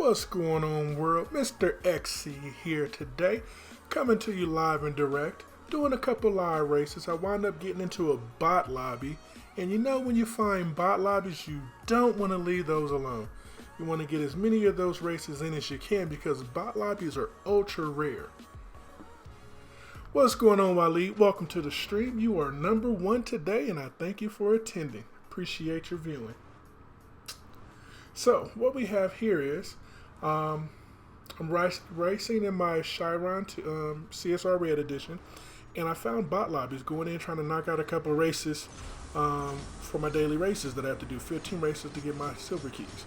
What's going on, world? MrXsee here today, coming to you live and direct, doing a couple live races. I wound up getting into a bot lobby, and you know when you find bot lobbies, you don't want to leave those alone. You want to get as many of those races in as you can because bot lobbies are ultra rare. What's going on, Waleed? Welcome to the stream. You are number one today, and I thank you for attending. Appreciate your viewing. So, what we have here is, I'm racing in my Chiron CSR Red Edition, and I found bot lobbies going in trying to knock out a couple of races for my daily races that I have to do, 15 races to get my silver keys.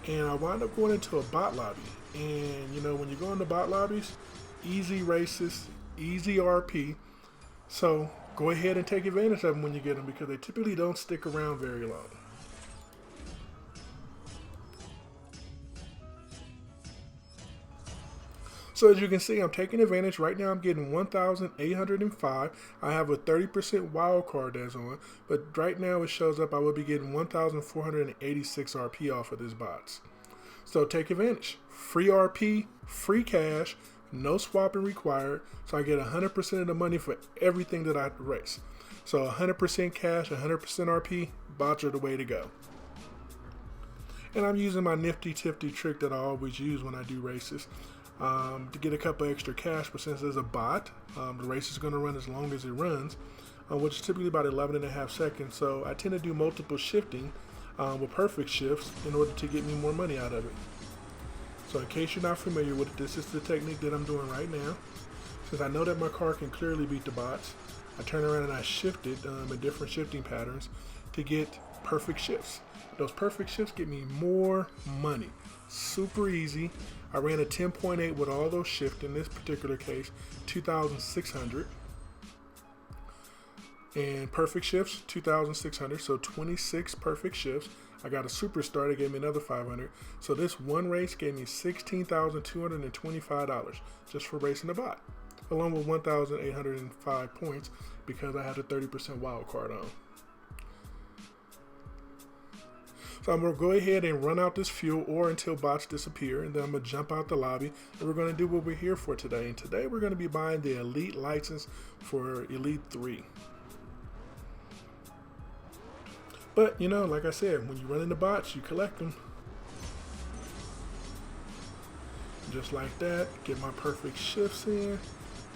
And I wound up going into a bot lobby, and you know, when you go into bot lobbies, easy races, easy RP, so go ahead and take advantage of them when you get them because they typically don't stick around very long. So as you can see, I'm taking advantage. Right now I'm getting 1,805. I have a 30% wild card that's on, but right now it shows up I will be getting 1,486 RP off of these bots. So take advantage. Free RP, free cash, no swapping required, so I get 100% of the money for everything that I race. So 100% cash, 100% RP, bots are the way to go. And I'm using my nifty tifty trick that I always use when I do races. To get a couple extra cash, but since there's a bot, the race is going to run as long as it runs, which is typically about 11.5 seconds. So I tend to do multiple shifting with perfect shifts in order to get me more money out of it. So in case you're not familiar with it, this is the technique that I'm doing right now. Since I know that my car can clearly beat the bots, I turn around and I shift it in different shifting patterns to get perfect shifts. Those perfect shifts get me more money. Super easy. I ran a 10.8 with all those shifts. In this particular case, 2,600. And perfect shifts, 2,600. So 26 perfect shifts. I got a superstar that gave me another 500. So this one race gave me $16,225 just for racing the bot, along with 1,805 points because I had a 30% wild card on. So I'm going to go ahead and run out this fuel or until bots disappear, and then I'm going to jump out the lobby, and we're going to do what we're here for today. And today we're going to be buying the Elite license for Elite 3. But, you know, like I said, when you run into bots, you collect them. Just like that, get my perfect shifts in,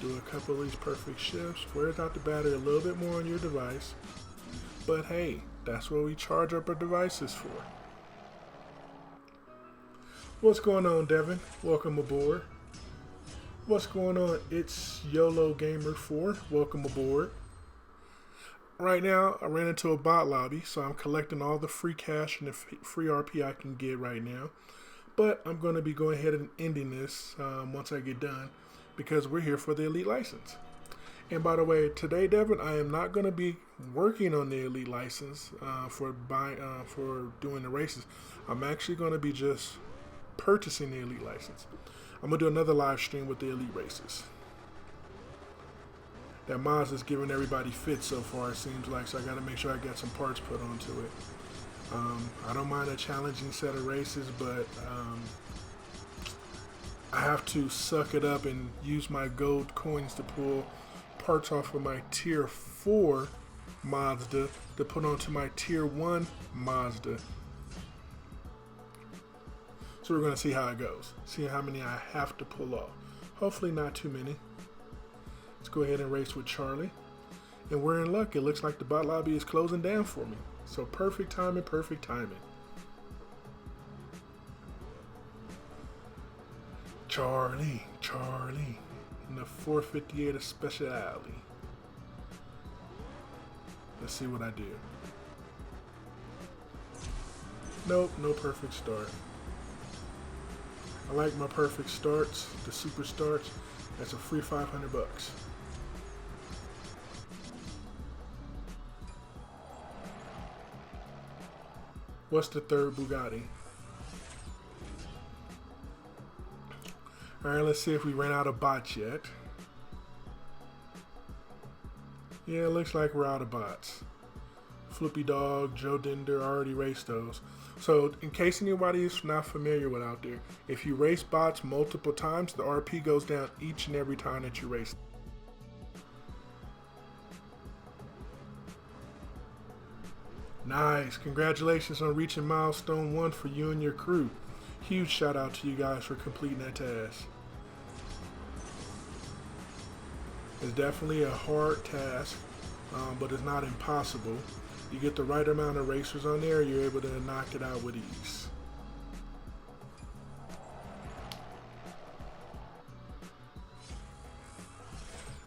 do a couple of these perfect shifts, wears out the battery a little bit more on your device. But hey, that's what we charge up our devices for. What's going on, Devin? Welcome aboard. What's going on? It's YOLO Gamer 4. Welcome aboard. Right now, I ran into a bot lobby, so I'm collecting all the free cash and the free RP I can get right now. But I'm going to be going ahead and ending this once I get done because we're here for the Elite license. And by the way, today, Devin, I am not going to be working on the Elite license for doing the races. I'm actually going to be just purchasing the Elite license. I'm going to do another live stream with the Elite races. That Mazda's giving everybody fits so far, it seems like, so I got to make sure I get some parts put onto it. I don't mind a challenging set of races, but I have to suck it up and use my gold coins to pull parts off of my tier 4 Mazda to put onto my tier 1 Mazda. So we're going to see how it goes. See how many I have to pull off. Hopefully not too many. Let's go ahead and race with Charlie. And we're in luck. It looks like the bot lobby is closing down for me. So perfect timing, perfect timing. Charlie. In the 458 Speciality. Let's see what I do. Nope, no perfect start. I like my perfect starts, the super starts. That's a free 500 bucks. What's the third Bugatti? Alright, let's see if we ran out of bots yet. Yeah, it looks like we're out of bots. Flippy Dog, Joe Dinder, I already raced those. So in case anybody is not familiar with out there, if you race bots multiple times, the RP goes down each and every time that you race. Nice. Congratulations on reaching milestone 1 for you and your crew. Huge shout out to you guys for completing that task. It's definitely a hard task, but it's not impossible. You get the right amount of racers on there, you're able to knock it out with ease.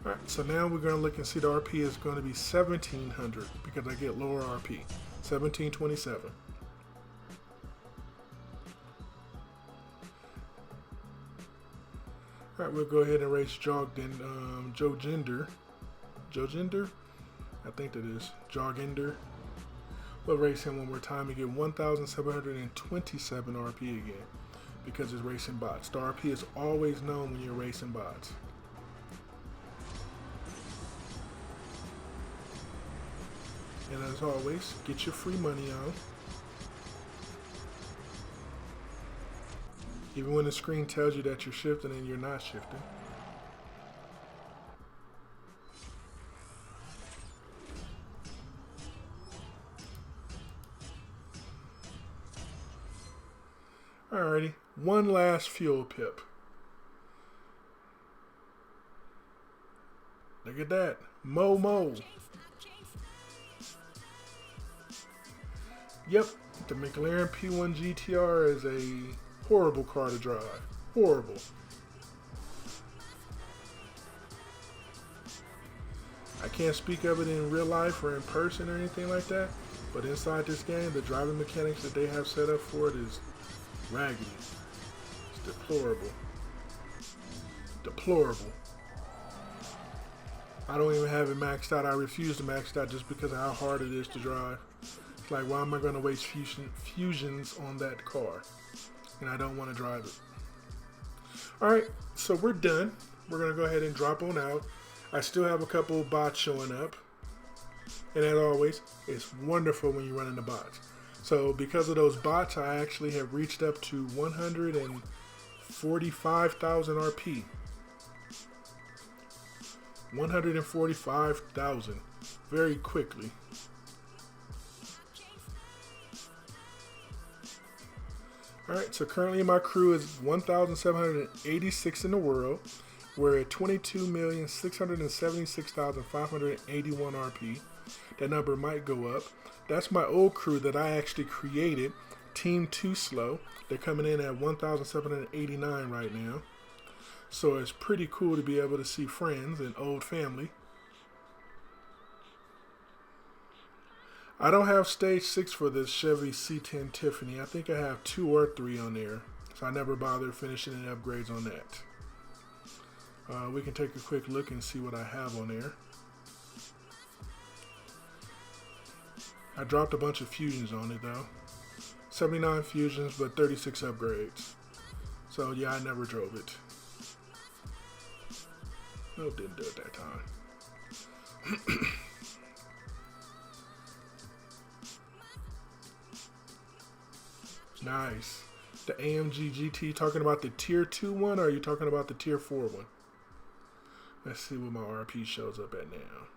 Alright, so now we're going to look and see the RP is going to be 1700 because I get lower RP. 1727. Alright, we'll go ahead and race Joe Gender. Joe Gender? I think that is. Jogender. We'll race him one more time and get 1,727 RP again because it's racing bots. The RP is always known when you're racing bots. And as always, get your free money on. Even when the screen tells you that you're shifting and you're not shifting. Alrighty, one last fuel pip. Look at that, Mo. Yep, the McLaren P1 GTR is a horrible car to drive. Horrible. I can't speak of it in real life or in person or anything like that, but inside this game, the driving mechanics that they have set up for it is raggedy. It's deplorable. Deplorable. I don't even have it maxed out. I refuse to max it out just because of how hard it is to drive. It's like, why am I going to waste fusions on that car? And I don't want to drive it. Alright, so we're done. We're going to go ahead and drop on out. I still have a couple of bots showing up. And as always, it's wonderful when you run into bots. So because of those bots, I actually have reached up to 145,000 RP. 145,000 very quickly. Alright, so currently my crew is 1,786 in the world. We're at 22,676,581 RP. That number might go up. That's my old crew that I actually created, Team Too Slow. They're coming in at 1,789 right now. So it's pretty cool to be able to see friends and old family. I don't have stage 6 for this Chevy C10 Tiffany. I think I have 2 or 3 on there. So I never bothered finishing any upgrades on that. We can take a quick look and see what I have on there. I dropped a bunch of fusions on it though. 79 fusions, but 36 upgrades. So yeah, I never drove it. No, didn't do it that time. Nice. The AMG GT, talking about the tier 2 one, or are you talking about the tier 4 one? Let's see what my RP shows up at now.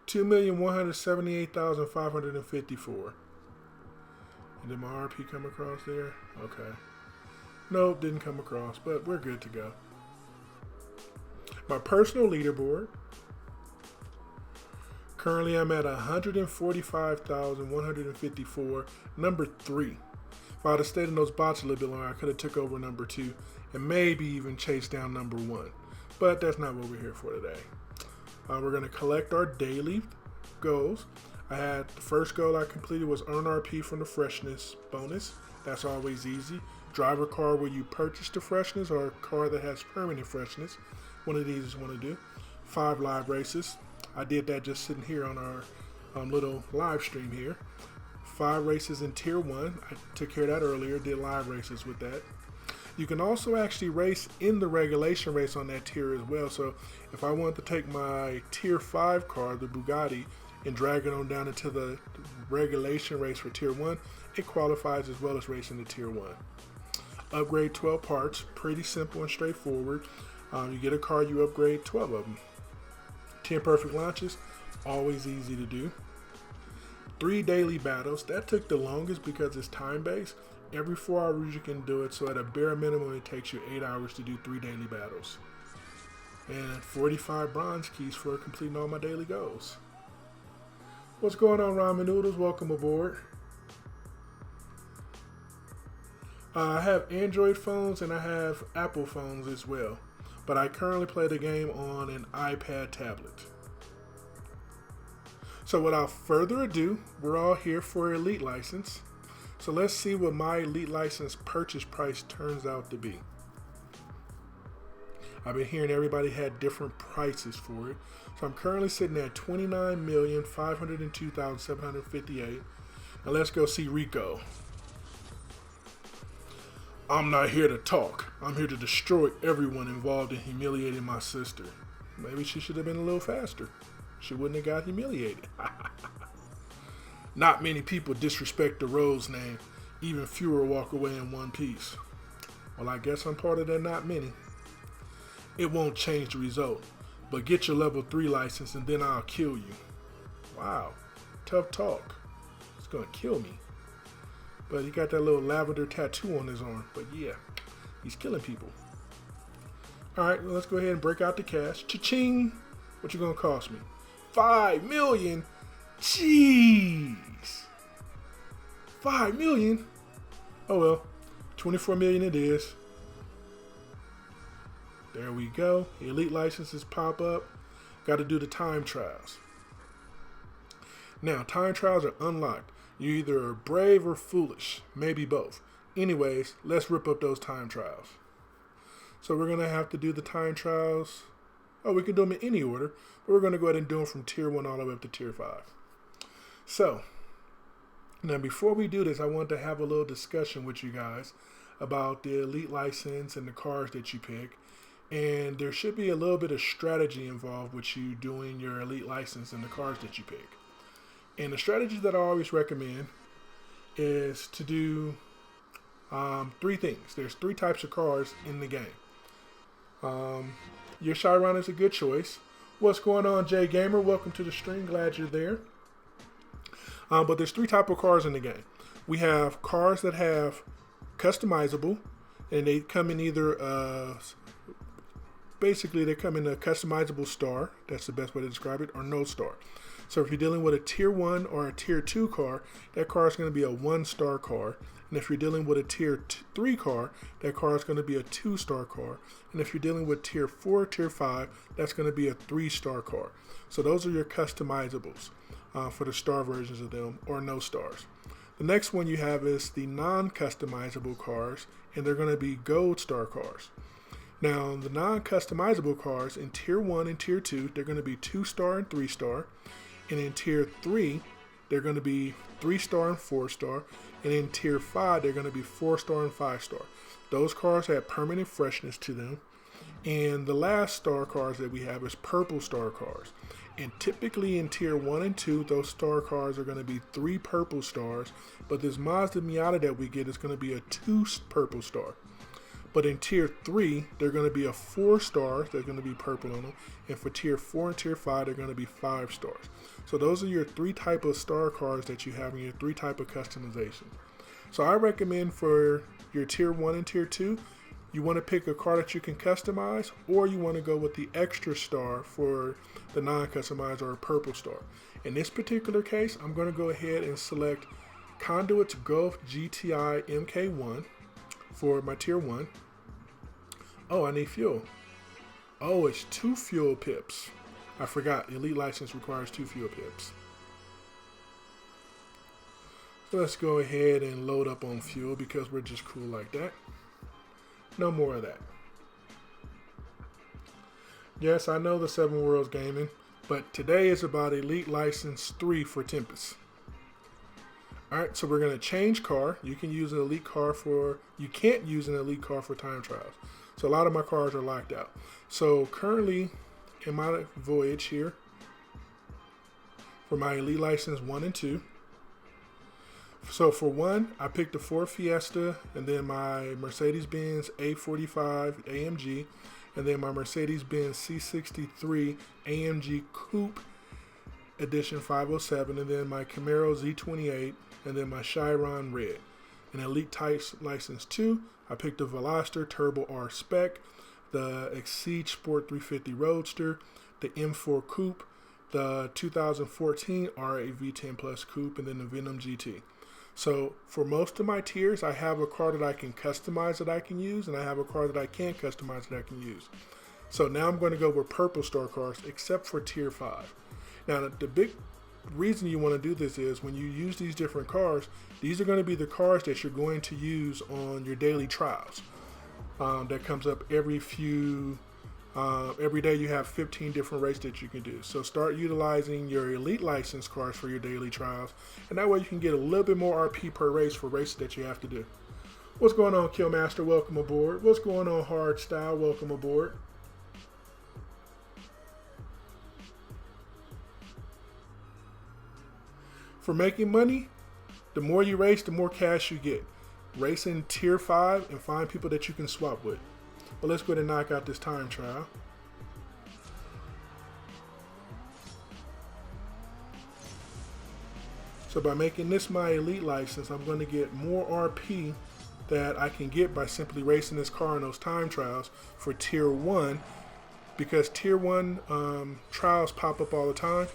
2,178,554. And did my RP come across there? Okay. Nope, didn't come across, but we're good to go. My personal leaderboard. Currently, I'm at 145,154, number 3. If I'd have stayed in those bots a little bit longer, I could have took over number 2 and maybe even chased down number 1. But that's not what we're here for today. We're going to collect our daily goals. I had the first goal I completed was earn RP from the freshness bonus. That's always easy. Drive a car where you purchase the freshness or a car that has permanent freshness. One of these is one to do. 5 live races. I did that just sitting here on our little live stream here. 5 races in tier 1. I took care of that earlier, did live races with that. You can also actually race in the regulation race on that tier as well. So if I want to take my tier 5 car, the Bugatti, and drag it on down into the regulation race for tier 1, it qualifies as well as racing the tier 1. Upgrade 12 parts, pretty simple and straightforward. You get a car, you upgrade 12 of them. 10 perfect launches, always easy to do. 3 daily battles, that took the longest because it's time based. Every 4 hours you can do it, so at a bare minimum it takes you 8 hours to do 3 daily battles. And 45 bronze keys for completing all my daily goals. What's going on, Ramen Noodles? Welcome aboard. I have Android phones and I have Apple phones as well, but I currently play the game on an iPad tablet. So without further ado, we're all here for Elite License. So let's see what my Elite License purchase price turns out to be. I've been hearing everybody had different prices for it. So I'm currently sitting at $29,502,758. Now let's go see Rico. I'm not here to talk. I'm here to destroy everyone involved in humiliating my sister. Maybe she should have been a little faster. She wouldn't have got humiliated. Not many people disrespect the Rose name. Even fewer walk away in one piece. Well, I guess I'm part of that not many. It won't change the result, but get your level 3 license and then I'll kill you. Wow, tough talk. It's gonna kill me. But he got that little lavender tattoo on his arm. But yeah, he's killing people. Alright, well, let's go ahead and break out the cash. Cha-ching! What you gonna cost me? $5 million? Jeez! $5 million? Oh well, $24 million it is. There we go. Elite licenses pop up. Got to do the time trials. Now, time trials are unlocked. You either are brave or foolish. Maybe both. Anyways, let's rip up those time trials. So we're going to have to do the time trials. Oh, we can do them in any order. But we're going to go ahead and do them from tier 1 all the way up to tier 5. So, now before we do this, I want to have a little discussion with you guys about the elite license and the cars that you pick. And there should be a little bit of strategy involved with you doing your elite license and the cars that you pick. And the strategy that I always recommend is to do 3 things. There's 3 types of cars in the game. Your Chiron is a good choice. What's going on, Jay Gamer? Welcome to the stream. Glad you're there. But there's 3 types of cars in the game. We have cars that have customizable, and they come in either basically they come in a customizable star. That's the best way to describe it, or no star. So if you're dealing with a tier 1 or a tier 2 car, that car is going to be a 1-star car. And if you're dealing with a tier 3 car, that car is going to be a 2-star car. And if you're dealing with tier 4, tier 5, that's going to be a 3-star car. So those are your customizables for the star versions of them, or no stars. The next one you have is the non-customizable cars, and they're going to be gold star cars. Now, the non-customizable cars in tier 1 and tier 2, they're going to be 2-star and 3-star. And in tier 3, they're going to be 3-star and 4-star. And in tier 5, they're going to be 4-star and 5-star. Those cars have permanent freshness to them. And the last star cars that we have is purple star cars. And typically in tier 1 and 2, those star cars are going to be 3 purple stars. But this Mazda Miata that we get is going to be a 2 purple star. But in tier 3, they're going to be a 4-star. They're going to be purple on them. And for tier 4 and tier 5, they're going to be 5 stars. So those are your 3 type of star cars that you have in your 3 type of customization. So I recommend for your tier 1 and tier 2, you want to pick a car that you can customize, or you want to go with the extra star for the non-customized or a purple star. In this particular case, I'm going to go ahead and select Conduit's Golf GTI MK1 for my tier 1. Oh, I need fuel. Oh, it's 2 fuel pips. I forgot, Elite License requires 2 fuel pips. So let's go ahead and load up on fuel because we're just cool like that. No more of that. Yes, I know the 7 Worlds Gaming, but today is about Elite License 3 for Tempest. All right, so we're going to change car. You can use an elite car you can't use an elite car for time trials. So a lot of my cars are locked out. So currently in my voyage here, for my elite license 1 and 2. So for 1, I picked the Ford Fiesta, and then my Mercedes-Benz A45 AMG, and then my Mercedes-Benz C63 AMG Coupe Edition 507, and then my Camaro Z28, and then my Chiron Red. In Elite Type License 2, I picked the Veloster Turbo R Spec, the Exceed Sport 350 Roadster, the M4 Coupe, the 2014 RA V10 Plus Coupe, and then the Venom GT. So for most of my tiers, I have a car that I can customize that I can use, and I have a car that I can't customize that I can use. So now I'm going to go with Purple Star cars, except for Tier 5. Now, the big reason you want to do this is when you use these different cars, these are going to be the cars that you're going to use on your daily trials. That comes up every day you have 15 different races that you can do. So start utilizing your elite license cars for your daily trials, and that way you can get a little bit more RP per race for races that you have to do. What's going on, Killmaster? Welcome aboard. What's going on, Hardstyle? Welcome aboard. For making money, the more you race, the more cash you get. Race in Tier 5 and find people that you can swap with. But let's go ahead and knock out this time trial. So by making this my elite license, I'm going to get more RP that I can get by simply racing this car in those time trials for Tier 1, because Tier 1 trials pop up all the time,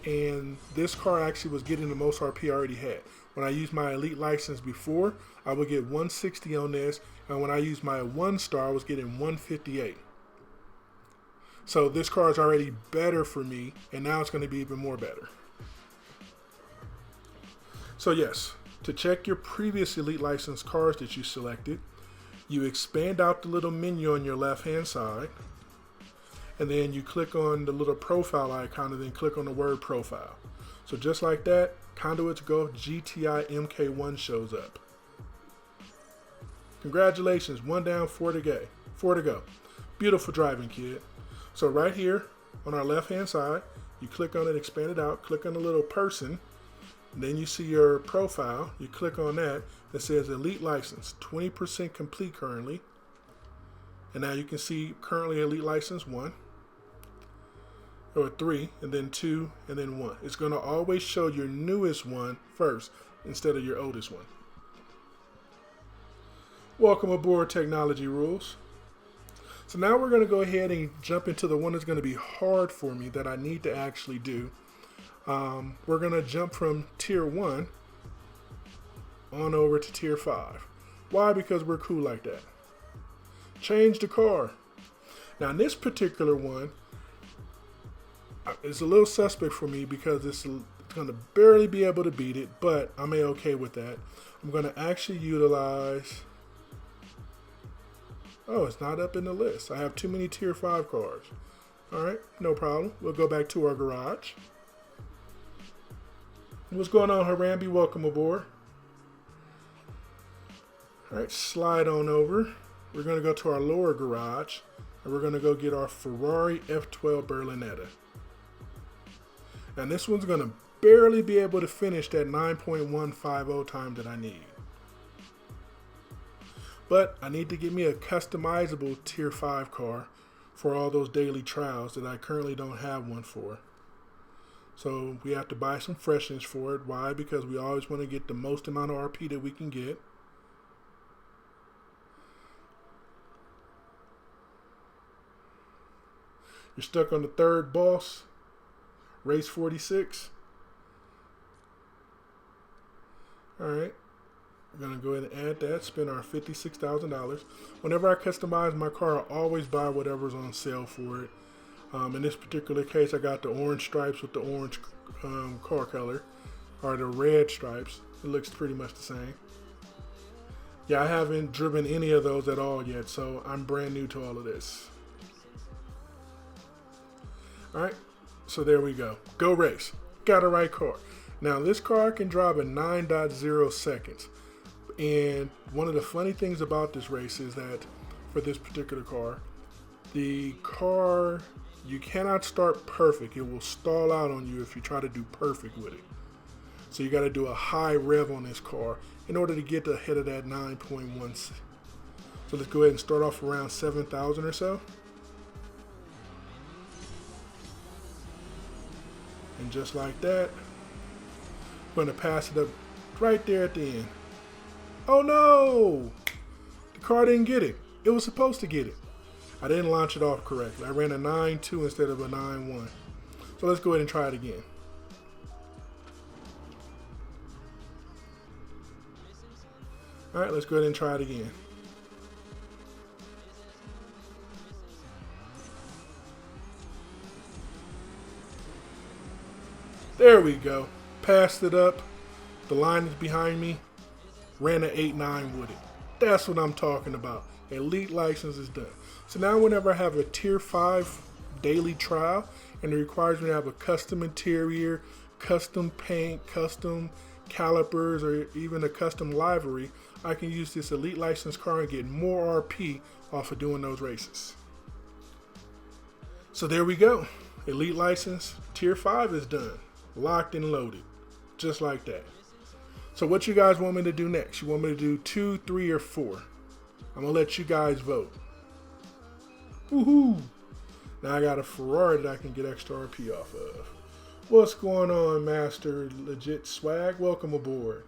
and this car actually was getting the most RP I already had. When I used my elite license before, I would get 160 on this, and when I used my 1-star, I was getting 158. So this car is already better for me, and now it's going to be even more better. So yes, to check your previous elite license cars that you selected, you expand out the little menu on your left-hand side, and then you click on the little profile icon, and then click on the word profile. So just like that, Conduits Gulf GTI MK1 shows up. Congratulations, 1 down, 4 to go. Beautiful driving, kid. So right here on our left-hand side, you click on it, expand it out, click on the little person, and then you see your profile. You click on that. It says Elite License, 20% complete currently. And now you can see currently Elite License 1. Or 3, and then 2, and then 1. It's going to always show your newest one first instead of your oldest one. Welcome aboard, Technology Rules. So now we're going to go ahead and jump into the one that's going to be hard for me that I need to actually do. We're going to jump from Tier 1 on over to Tier 5. Why? Because we're cool like that. Change the car. Now in this particular one, it's a little suspect for me because it's going to barely be able to beat it, but I'm okay with that. I'm going to actually utilize... Oh, it's not up in the list. I have too many Tier 5 cars. Alright, no problem. We'll go back to our garage. What's going on, Harambe? Welcome aboard. Alright, slide on over. We're going to go to our lower garage, and we're going to go get our Ferrari F12 Berlinetta. And this one's going to barely be able to finish that 9.150 time that I need. But I need to get me a customizable Tier 5 car for all those daily trials that I currently don't have one for. So we have to buy some freshness for it. Why? Because we always want to get the most amount of RP that we can get. You're stuck on the third boss. Race 46. Alright. We're going to go ahead and add that. Spend our $56,000. Whenever I customize my car, I always buy whatever's on sale for it. In this particular case, I got the orange stripes with the orange car color. Or the red stripes. It looks pretty much the same. Yeah, I haven't driven any of those at all yet, so I'm brand new to all of this. Alright. So there we go. Go race. Got a right car. Now this car can drive at 9.0 seconds. And one of the funny things about this race is that for this particular car, the car, you cannot start perfect. It will stall out on you if you try to do perfect with it. So you got to do a high rev on this car in order to get ahead of that 9.1. So let's go ahead and start off around 7,000 or so. And just like that, I'm going to pass it up right there at the end. Oh no! The car didn't get it. It was supposed to get it. I didn't launch it off correctly. I ran a 9.2 instead of a 9.1. So let's go ahead and try it again. Alright, let's go ahead and try it again. There we go. Passed it up. The line is behind me. Ran an 8.9 with it. That's what I'm talking about. Elite license is done. So now whenever I have a tier 5 daily trial and it requires me to have a custom interior, custom paint, custom calipers, or even a custom livery, I can use this elite license car and get more RP off of doing those races. So there we go. Elite license tier 5 is done. Locked and loaded. Just like that. So what you guys want me to do next? You want me to do 2, 3, or 4? I'm going to let you guys vote. Woohoo! Now I got a Ferrari that I can get extra RP off of. What's going on, Master Legit Swag? Welcome aboard.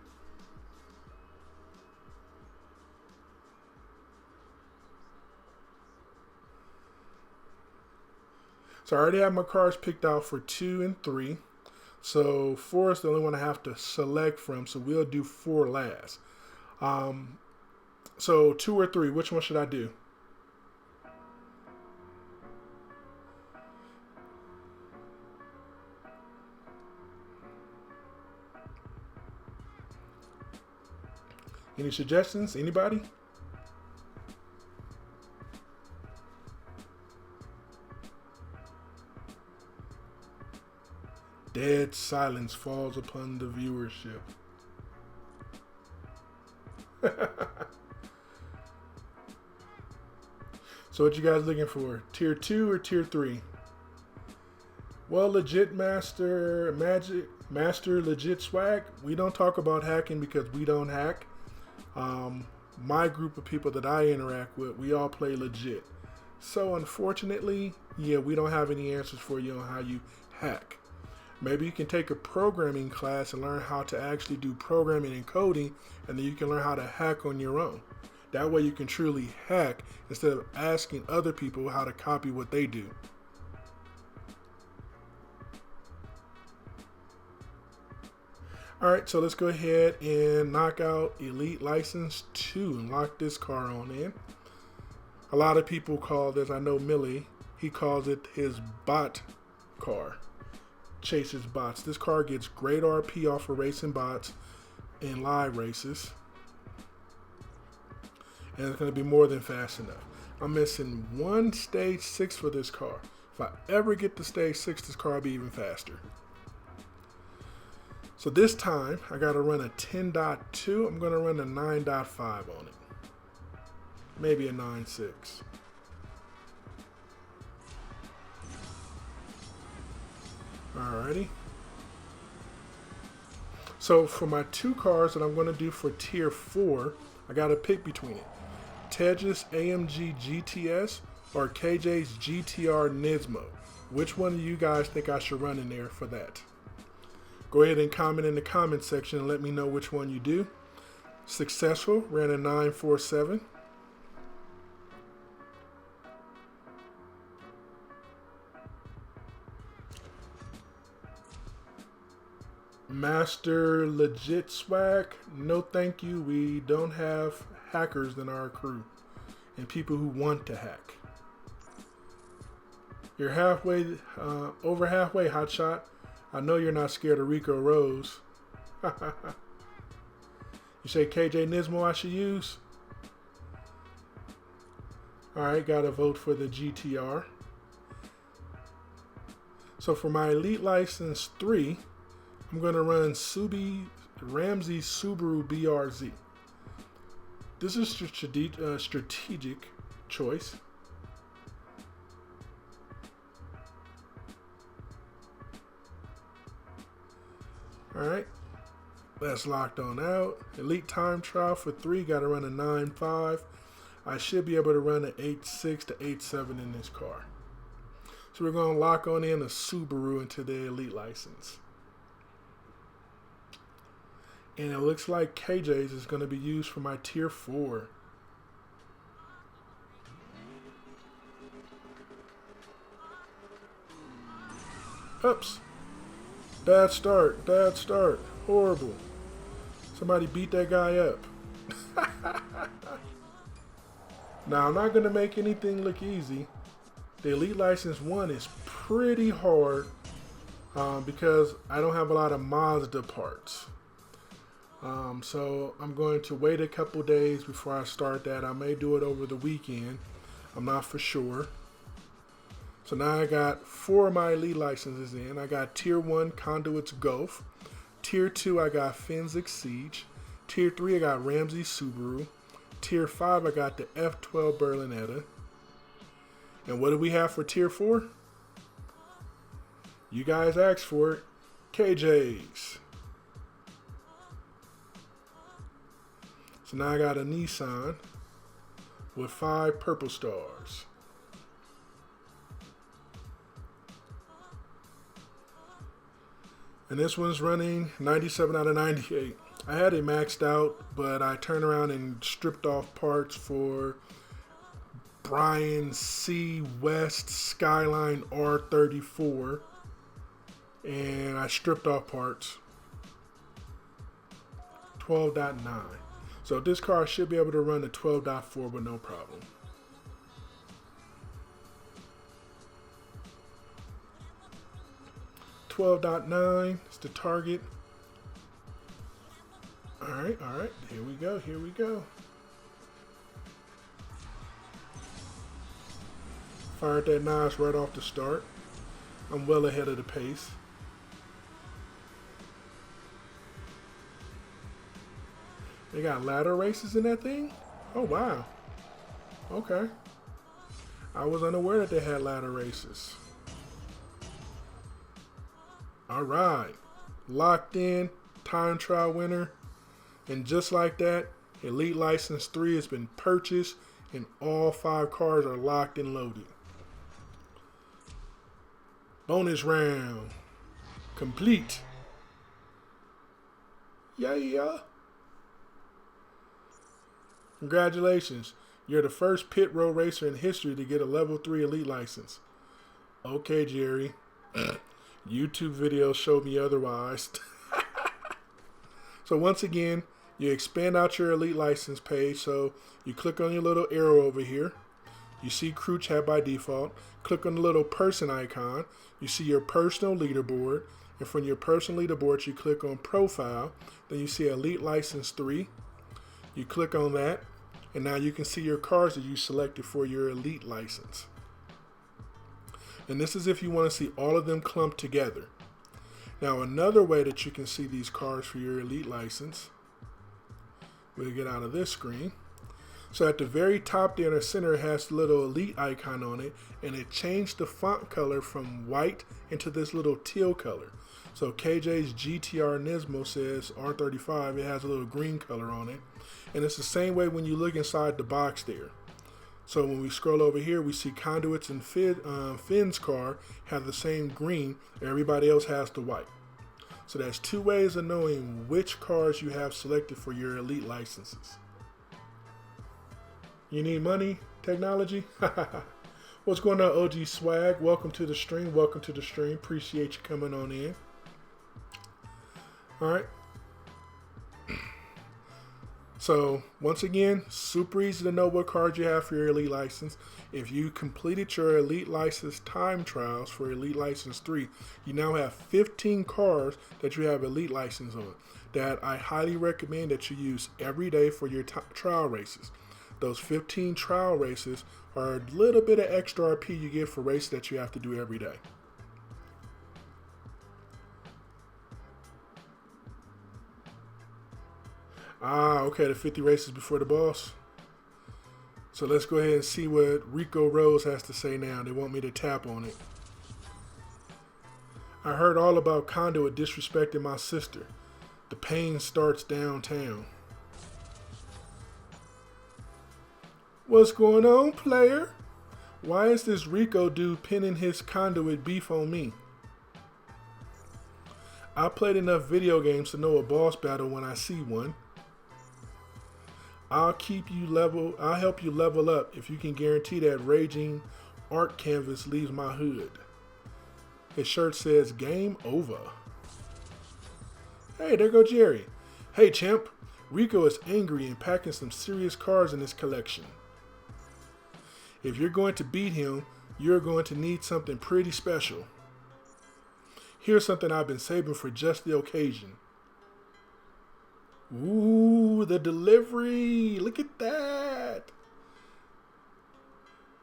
So I already have my cars picked out for 2 and 3. So 4 is the only one I have to select from. So we'll do 4 last. So 2 or 3, which one should I do? Any suggestions? Anybody? Dead silence falls upon the viewership. So what you guys looking for? Tier 2 or tier 3? Well, Legit Master Legit Swag, we don't talk about hacking because we don't hack. My group of people that I interact with, we all play legit. So unfortunately, yeah, we don't have any answers for you on how you hack. Maybe you can take a programming class and learn how to actually do programming and coding, and then you can learn how to hack on your own. That way you can truly hack instead of asking other people how to copy what they do. Alright, so let's go ahead and knock out Elite License 2 and lock this car on in. A lot of people call this, I know Millie, he calls it his bot car. Chases bots. This car gets great RP off of racing bots in live races. And it's going to be more than fast enough. I'm missing one stage 6 for this car. If I ever get to stage 6, this car will be even faster. So this time, I got to run a 10.2. I'm going to run a 9.5 on it. Maybe a 9.6. Alrighty. So for my 2 cars that I'm going to do for tier 4, I got to pick between it. Tej's AMG GTS or KJ's GTR Nismo. Which one of you guys think I should run in there for that? Go ahead and comment in the comment section and let me know which one you do. Successful, ran a 947. Master Legit Swag, no thank you. We don't have hackers in our crew and people who want to hack. You're halfway, over halfway, Hotshot. I know you're not scared of Rico Rose. You say KJ Nismo I should use? Alright, gotta vote for the GTR. So for my Elite License 3, I'm going to run Ramsey Subaru BRZ. This is a strategic choice. Alright, that's locked on out. Elite time trial for 3, got to run a 9.5. I should be able to run an 8.6 to 8.7 in this car. So we're going to lock on in a Subaru into the elite license. And it looks like KJ's is going to be used for my tier 4. Oops. Bad start, horrible. Somebody beat that guy up. Now, I'm not going to make anything look easy. The Elite License 1 is pretty hard because I don't have a lot of Mazda parts. So I'm going to wait a couple days before I start that. I may do it over the weekend. I'm not for sure. So now I got 4 of my Elite licenses in. I got Tier 1 Conduits Golf. Tier 2 I got McLaren. Tier 3 I got Ramsey Subaru. Tier 5 I got the F12 Berlinetta. And what do we have for Tier 4? You guys asked for it. KJ's. So now I got a Nissan with 5 purple stars. And this one's running 97 out of 98. I had it maxed out, but I turned around and stripped off parts for Brian C. West Skyline R34. And I stripped off parts. 12.9. So this car should be able to run a 12.4 with no problem. $12.9 is the target. All right, here we go. Fired that nice right off the start. I'm well ahead of the pace. They got ladder races in that thing? Oh, wow. Okay. I was unaware that they had ladder races. All right. Locked in, time trial winner. And just like that, Elite License 3 has been purchased and all 5 cars are locked and loaded. Bonus round complete. Yeah. Congratulations. You're the first pit road racer in history to get a level 3 Elite license. Okay, Jerry. YouTube videos showed me otherwise. So once again, you expand out your Elite license page. So you click on your little arrow over here. You see crew chat by default. Click on the little person icon. You see your personal leaderboard. And from your personal leaderboard, you click on profile. Then you see Elite License 3. You click on that. And now you can see your cars that you selected for your Elite license. And this is if you want to see all of them clumped together. Now another way that you can see these cars for your Elite license, we'll get out of this screen. So at the very top there in the center, it has the little Elite icon on it, and it changed the font color from white into this little teal color. So KJ's GTR Nismo says R35, it has a little green color on it. And it's the same way when you look inside the box there. So when we scroll over here, we see Conduits and Finn's car have the same green. Everybody else has the white. So that's 2 ways of knowing which cars you have selected for your Elite licenses. You need money? Technology? What's going on, OG Swag? Welcome to the stream. Appreciate you coming on in. All right. So once again, super easy to know what cars you have for your Elite license. If you completed your Elite license time trials for Elite License 3, you now have 15 cars that you have Elite license on that I highly recommend that you use every day for your trial races. Those 15 trial races are a little bit of extra RP you get for races that you have to do every day. Ah, okay, the 50 races before the boss. So let's go ahead and see what Rico Rose has to say now. They want me to tap on it. I heard all about Conduit disrespecting my sister. The pain starts downtown. What's going on, player? Why is this Rico dude pinning his Conduit beef on me? I played enough video games to know a boss battle when I see one. I'll help you level up if you can guarantee that raging art canvas leaves my hood. His shirt says game over. Hey, there goes Jerry. Hey champ, Rico is angry and packing some serious cars in his collection. If you're going to beat him, you're going to need something pretty special. Here's something I've been saving for just the occasion. Ooh, the delivery. Look at that.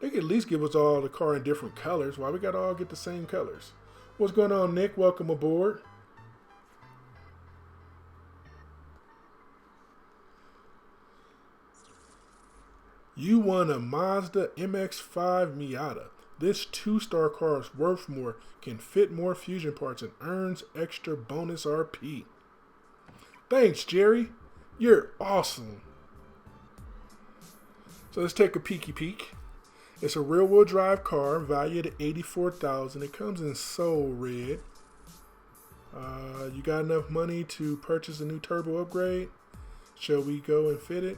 They could at least give us all the car in different colors. Why we gotta all get the same colors? What's going on, Nick? Welcome aboard. You won a Mazda MX-5 Miata. This 2-star car is worth more, can fit more fusion parts, and earns extra bonus RP. Thanks, Jerry. You're awesome. So let's take a peeky peek. It's a rear-wheel drive car valued at $84,000. It comes in Soul Red. You got enough money to purchase a new turbo upgrade? Shall we go and fit it?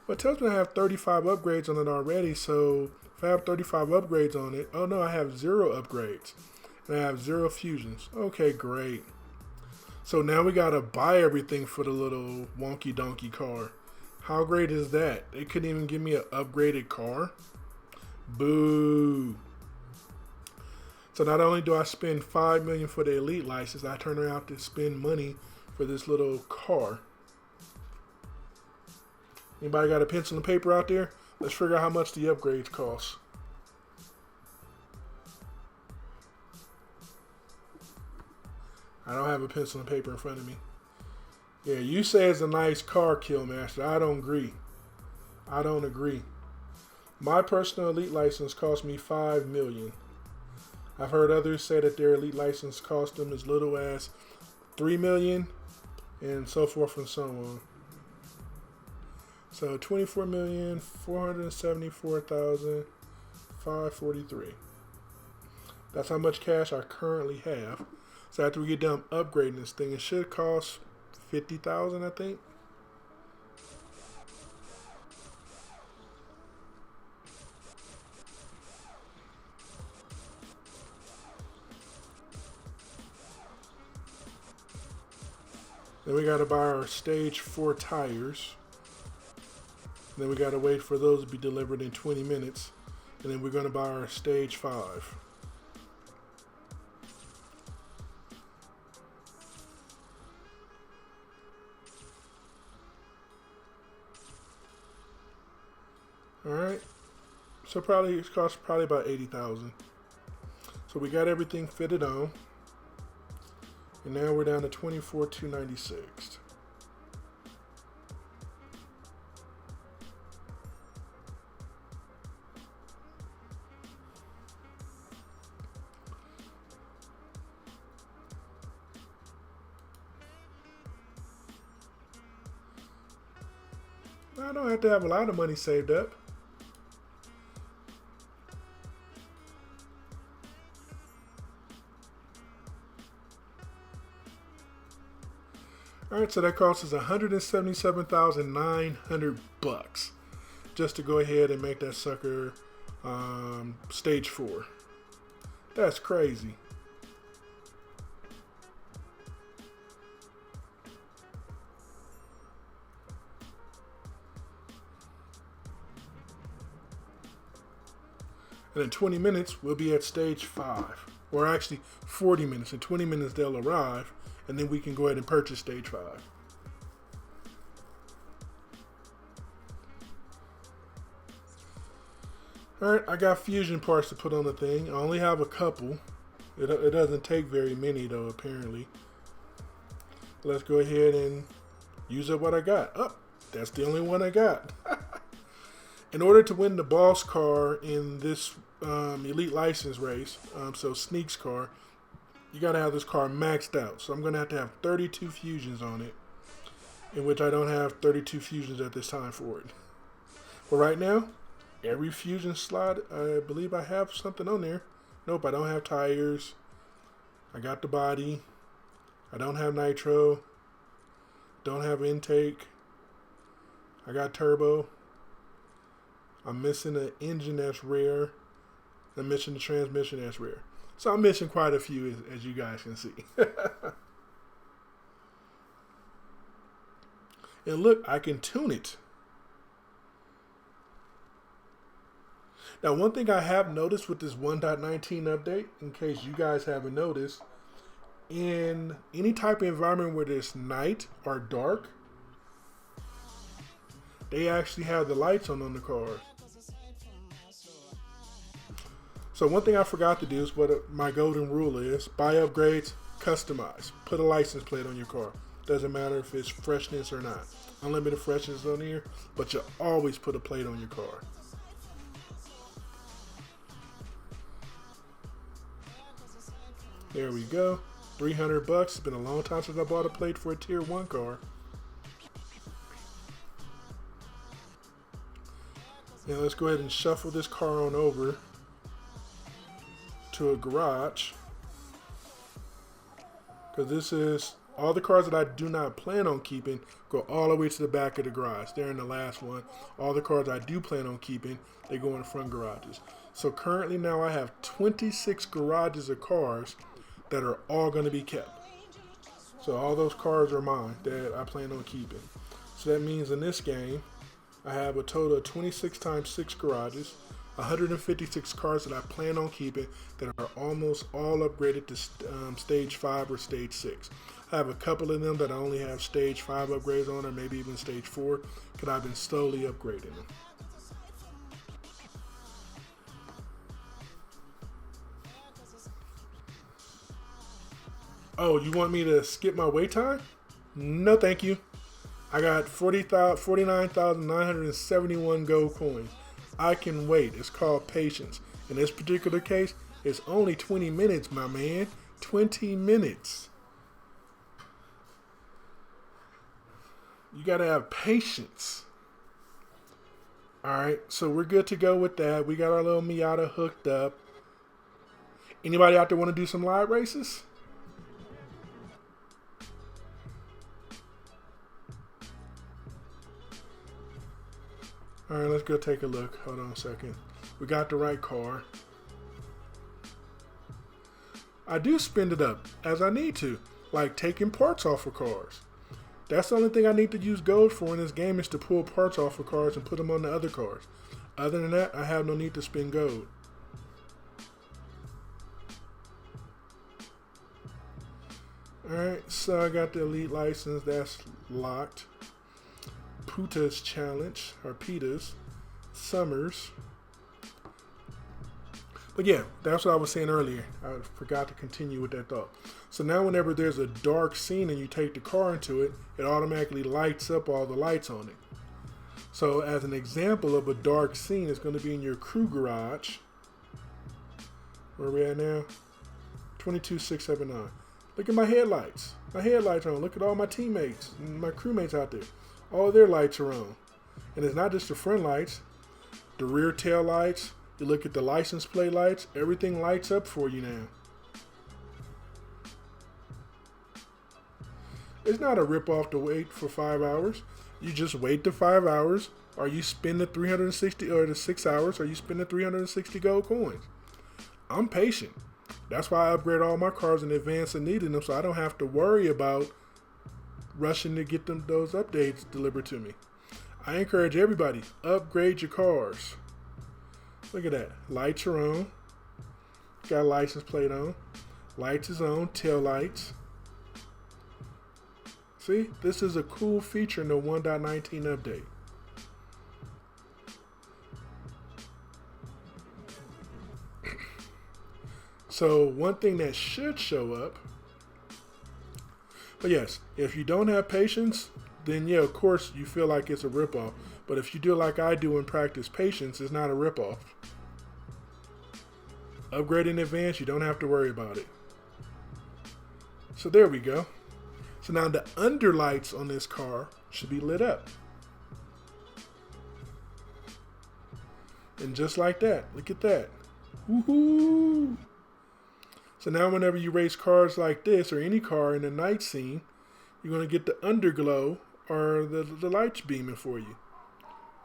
Well, it tells me I have 35 upgrades on it already, so if I have 35 upgrades on it, oh no, I have 0 upgrades. And I have 0 fusions. Okay, great. So now we gotta buy everything for the little wonky donkey car. How great is that? They couldn't even give me an upgraded car? Boo. So not only do I spend $5 million for the elite license, I turn around to spend money for this little car. Anybody got a pencil and paper out there? Let's figure out how much the upgrades cost. I don't have a pencil and paper in front of me. Yeah, you say it's a nice car, Killmaster. I don't agree. I don't agree. My personal elite license cost me $5 million. I've heard others say that their elite license cost them as little as $3 million and so forth and so on. So $24,474,543. That's how much cash I currently have. So after we get done upgrading this thing, it should cost $50,000, I think. Then we got to buy our stage 4 tires. Then we got to wait for those to be delivered in 20 minutes. And then we're going to buy our stage 5. Alright. So probably it costs probably about $80,000. So we got everything fitted on. And now we're down to $24,296. I don't have to have a lot of money saved up. All right, so that costs us $177,900 just to go ahead and make that sucker stage 4. That's crazy. And in 20 minutes, we'll be at stage 5. Or actually, 40 minutes. In 20 minutes, they'll arrive. And then we can go ahead and purchase stage 5. Alright, I got fusion parts to put on the thing. I only have a couple. It doesn't take very many, though, apparently. Let's go ahead and use up what I got. Oh, that's the only one I got. In order to win the boss car in this elite license race, so Sneak's car, you got to have this car maxed out. So I'm going to have 32 fusions on it, in which I don't have 32 fusions at this time for it. But right now, every fusion slot, I believe I have something on there. Nope, I don't have tires. I got the body. I don't have nitro. Don't have intake. I got turbo. I'm missing an engine that's rare. I'm missing the transmission that's rare. So I'm missing quite a few, as you guys can see. And look, I can tune it. Now, one thing I have noticed with this 1.19 update, in case you guys haven't noticed, in any type of environment where it's night or dark, they actually have the lights on the cars. So one thing I forgot to do is what my golden rule is: buy upgrades, customize, put a license plate on your car. Doesn't matter if it's freshness or not. Unlimited freshness on here, but you always put a plate on your car. There we go. $300. It's been a long time since I bought a plate for a tier 1 car. Now let's go ahead and shuffle this car on over to a garage, because this is all the cars that I do not plan on keeping go all the way to the back of the garage. They're in the last one. All the cars I do plan on keeping, they go in the front garages. So currently now I have 26 garages of cars that are all going to be kept. So all those cars are mine that I plan on keeping. So that means in this game, I have a total of 26 times 6 garages, 156 cars that I plan on keeping that are almost all upgraded to stage 5 or stage 6. I have a couple of them that I only have stage 5 upgrades on, or maybe even stage 4, because I've been slowly upgrading them. Oh, you want me to skip my wait time? No, thank you. I got 49,971 gold coins. I can wait. It's called patience. In this particular case, it's only 20 minutes, my man. 20 minutes. You got to have patience. Alright, so we're good to go with that. We got our little Miata hooked up. Anybody out there want to do some live races? Alright, let's go take a look. Hold on a second. We got the right car. I do spend it up as I need to, like taking parts off of cars. That's the only thing I need to use gold for in this game, is to pull parts off of cars and put them on the other cars. Other than that, I have no need to spend gold. Alright, so I got the elite license. That's locked. Puta's challenge, or Pita's, Summers. But yeah, that's what I was saying earlier. I forgot to continue with that thought. So now whenever there's a dark scene and you take the car into it, it automatically lights up all the lights on it. So as an example of a dark scene, it's going to be in your crew garage. Where are we at now? 22679. Look at my headlights. My headlights are on. Look at all my teammates and my crewmates out there. All their lights are on. And it's not just the front lights, the rear tail lights. You look at the license plate lights, everything lights up for you now. It's not a rip-off to wait for 5 hours. You just wait the 5 hours, or you spend the 360, or the 6 hours, or you spend the 360 gold coins. I'm patient. That's why I upgrade all my cars in advance of needing them, so I don't have to worry about rushing to get those updates delivered to me. I encourage everybody, upgrade your cars. Look at that. Lights are on. Got a license plate on. Lights is on. Tail lights. See, this is a cool feature in the 1.19 update. So one thing that should show up, but yes, if you don't have patience, then yeah, of course you feel like it's a ripoff. But if you do like I do and practice patience, it's not a ripoff. Upgrade in advance, you don't have to worry about it. So there we go. So now the underlights on this car should be lit up. And just like that, look at that. Woohoo! So now whenever you race cars like this or any car in the night scene, you're going to get the underglow or the lights beaming for you.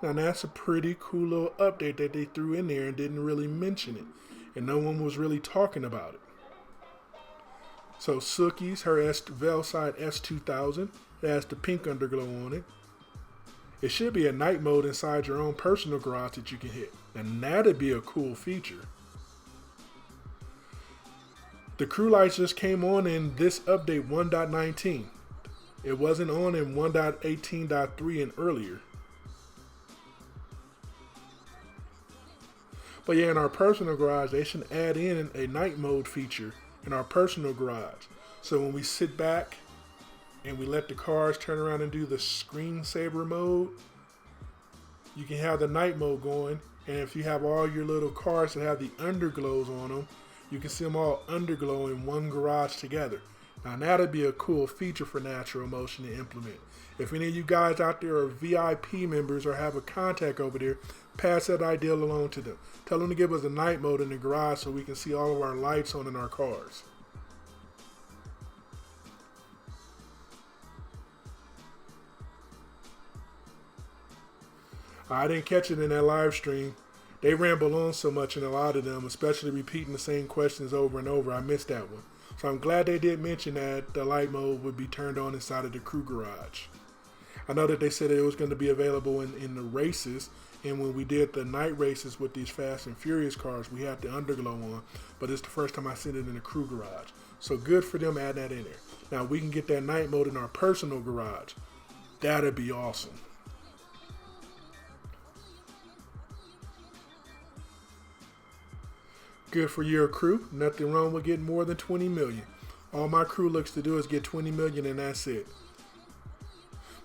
Now that's a pretty cool little update that they threw in there and didn't really mention it. And no one was really talking about it. So Suki's, her Velside S2000, it has the pink underglow on it. It should be a night mode inside your own personal garage that you can hit. And that'd be a cool feature. The crew lights just came on in this update 1.19. It wasn't on in 1.18.3 and earlier. But yeah, in our personal garage, they should add in a night mode feature in our personal garage. So when we sit back and we let the cars turn around and do the screensaver mode, you can have the night mode going. And if you have all your little cars that have the underglows on them, you can see them all underglow in one garage together. Now that'd be a cool feature for Natural Motion to implement. If any of you guys out there are VIP members or have a contact over there, pass that idea along to them. Tell them to give us a night mode in the garage so we can see all of our lights on in our cars. I didn't catch it in that live stream. They ramble on so much in a lot of them, especially repeating the same questions over and over. I missed that one. So I'm glad they did mention that the light mode would be turned on inside of the crew garage. I know that they said it was going to be available in the races, and when we did the night races with these Fast and Furious cars, we had the underglow on, but it's the first time I've seen it in the crew garage. So good for them adding that in there. Now we can get that night mode in our personal garage. That'd be awesome. Good for your crew. Nothing wrong with getting more than 20 million. All my crew looks to do is get 20 million and that's it.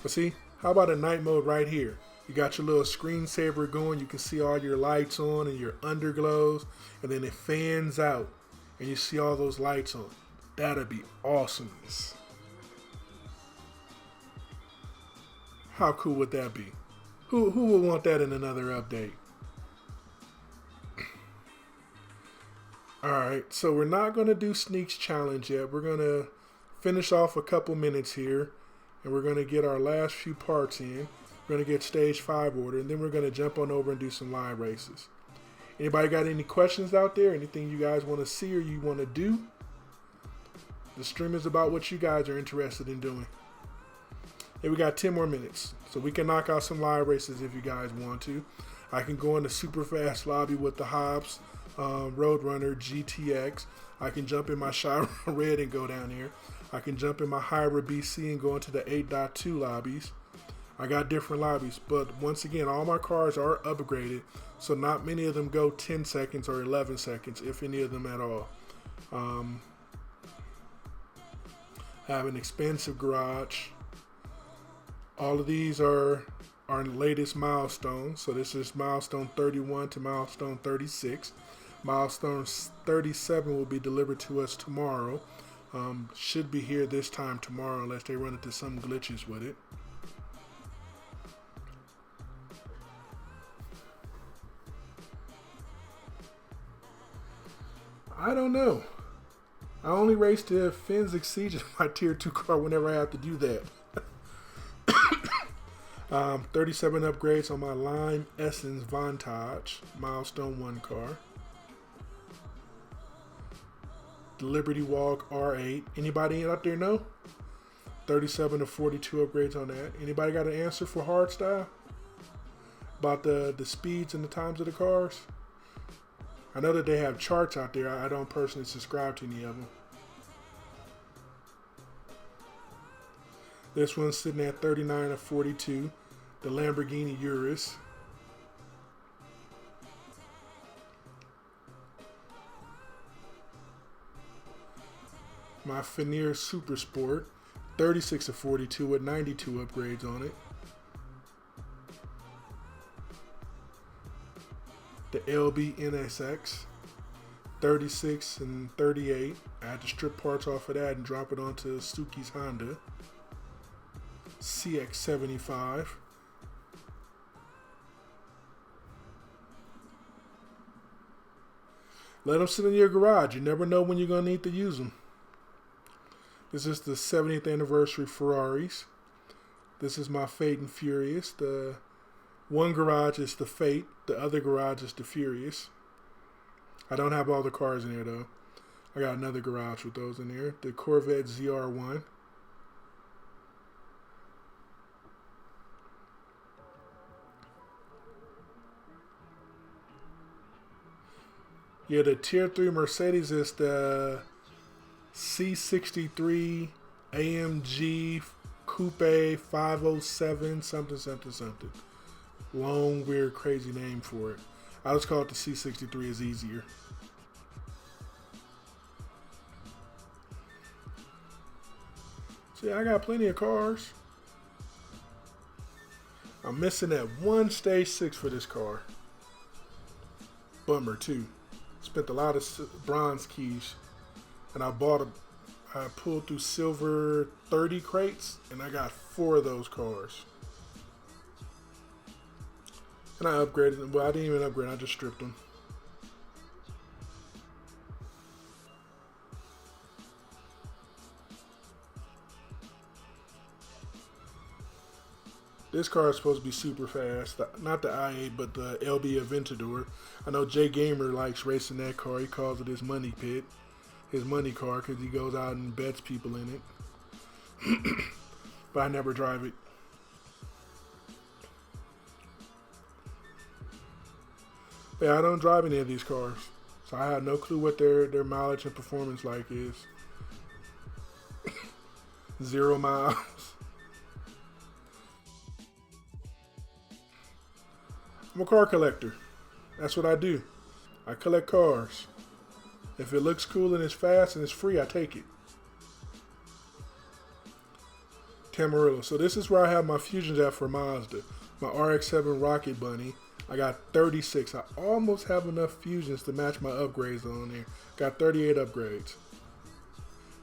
But see, how about a night mode right here? You got your little screensaver going. You can see all your lights on and your underglows. And then it fans out and you see all those lights on. That'd be awesomeness. How cool would that be? Who would want that in another update? Alright, so we're not going to do Sneaks Challenge yet. We're going to finish off a couple minutes here. And we're going to get our last few parts in. We're going to get stage 5 order. And then we're going to jump on over and do some live races. Anybody got any questions out there? Anything you guys want to see or you want to do? The stream is about what you guys are interested in doing. And we got 10 more minutes. So we can knock out some live races if you guys want to. I can go in the super fast lobby with the Hobbs Roadrunner GTX. I can jump in my Chiron Red and go down here. I can jump in my Huayra BC and go into the 8.2 lobbies. I got different lobbies, but once again, all my cars are upgraded, so not many of them go 10 seconds or 11 seconds, if any of them at all. I have an expensive garage. All of these are our latest milestones. So this is milestone 31 to milestone 36. Milestone 37 will be delivered to us tomorrow. Should be here this time tomorrow unless they run into some glitches with it. I don't know. I only race to MrXsee, my tier 2 car, whenever I have to do that. 37 upgrades on my Lime Essence Vantage Milestone 1 car. The Liberty Walk R8. Anybody out there know? 37 to 42 upgrades on that. Anybody got an answer for Hardstyle? About the speeds and the times of the cars? I know that they have charts out there. I don't personally subscribe to any of them. This one's sitting at 39 to 42. The Lamborghini Urus. My Fenir Super Sport. 36 of 42 with 92 upgrades on it. The LB NSX, 36 and 38. I had to strip parts off of that and drop it onto Suzuki's Honda. CX75. Let them sit in your garage. You never know when you're going to need to use them. This is the 70th anniversary Ferraris. This is my Fate and Furious. The one garage is the Fate. The other garage is the Furious. I don't have all the cars in there though. I got another garage with those in there. The Corvette ZR1. Yeah, the Tier 3 Mercedes is the C63 AMG Coupe 507 something. Long, weird, crazy name for it. I just call it the C63. It's easier. See, I got plenty of cars. I'm missing that one stage 6 for this car. Bummer too. Spent a lot of bronze keys, and I pulled through silver 30 crates, and I got 4 of those cars. And I upgraded them. Well, I didn't even upgrade. I just stripped them. This car is supposed to be super fast. Not the i8, but the LB Aventador. I know Jay Gamer likes racing that car. He calls it his money pit. His money car, because he goes out and bets people in it. But I never drive it. Yeah, I don't drive any of these cars. So I have no clue what their mileage and performance like is. 0 miles. I'm a car collector. That's what I do. I collect cars. If it looks cool and it's fast and it's free, I take it. Tamarillo. So this is where I have my fusions at for Mazda. My RX-7 Rocket Bunny. I got 36. I almost have enough fusions to match my upgrades on there. Got 38 upgrades.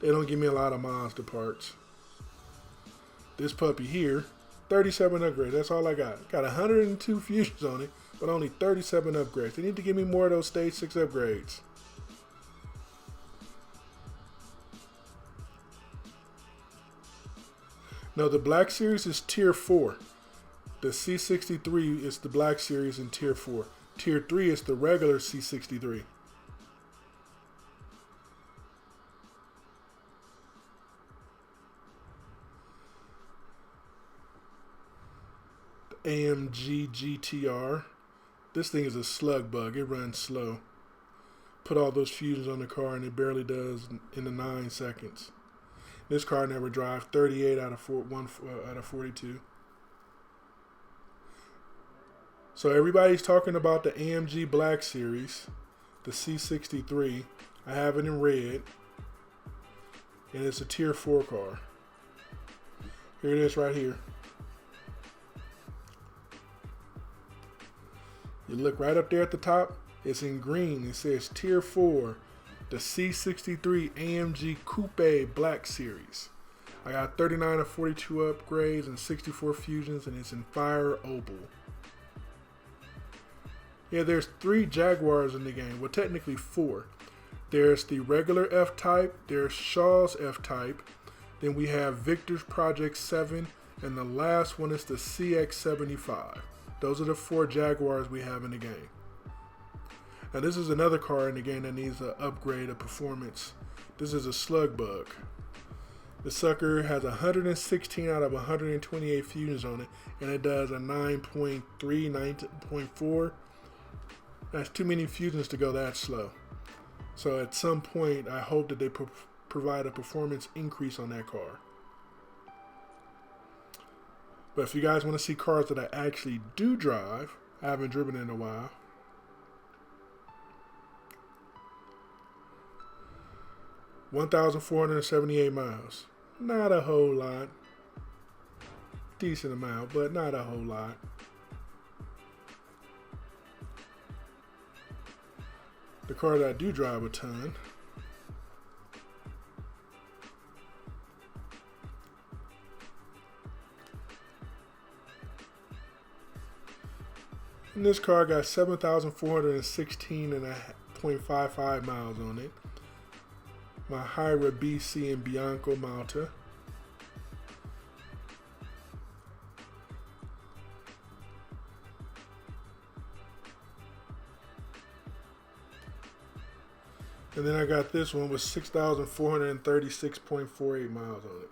They don't give me a lot of Mazda parts. This puppy here, 37 upgrades. That's all I got. Got 102 fusions on it, but only 37 upgrades. They need to give me more of those stage 6 upgrades. No, the Black Series is Tier 4. The C63 is the Black Series in Tier 4. Tier 3 is the regular C63. The AMG GTR. This thing is a slug bug. It runs slow. Put all those fusions on the car and it barely does in the 9 seconds. This car never drives. 38 out of 42. So everybody's talking about the AMG Black Series, the C63. I have it in red, and it's a Tier 4 car. Here it is right here. You look right up there at the top, it's in green. It says Tier 4, the C63 AMG Coupe Black Series. I got 39 of 42 upgrades and 64 fusions, and it's in fire opal. Yeah, there's 3 Jaguars in the game. Well, technically 4. There's the regular F-Type, there's Shaw's F-Type, then we have Victor's Project 7, and the last one is the CX75. Those are the 4 Jaguars we have in the game. Now this is another car in the game that needs an upgrade of performance. This is a slug bug. The sucker has 116 out of 128 fusions on it, and it does a 9.3, 9.4. That's too many fusions to go that slow. So at some point, I hope that they provide a performance increase on that car. But if you guys want to see cars that I actually do drive, I haven't driven in a while. (1,478 miles). Not a whole lot. Decent amount, but not a whole lot. The car that I do drive a ton. And this car got 7,416.55 miles on it. My Huayra BC and Bianco Malta. And then I got this one with 6,436.48 miles on it.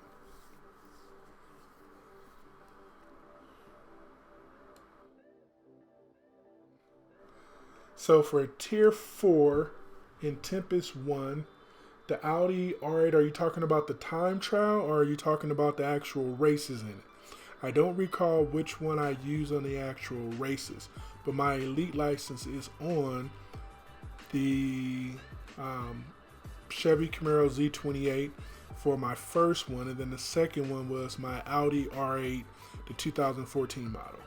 So for Tier 4 in Tempest 1, the Audi R8, are you talking about the time trial or are you talking about the actual races in it? I don't recall which one I use on the actual races, but my elite license is on the Chevy Camaro Z28 for my first one, and then the second one was my Audi R8, the 2014 model.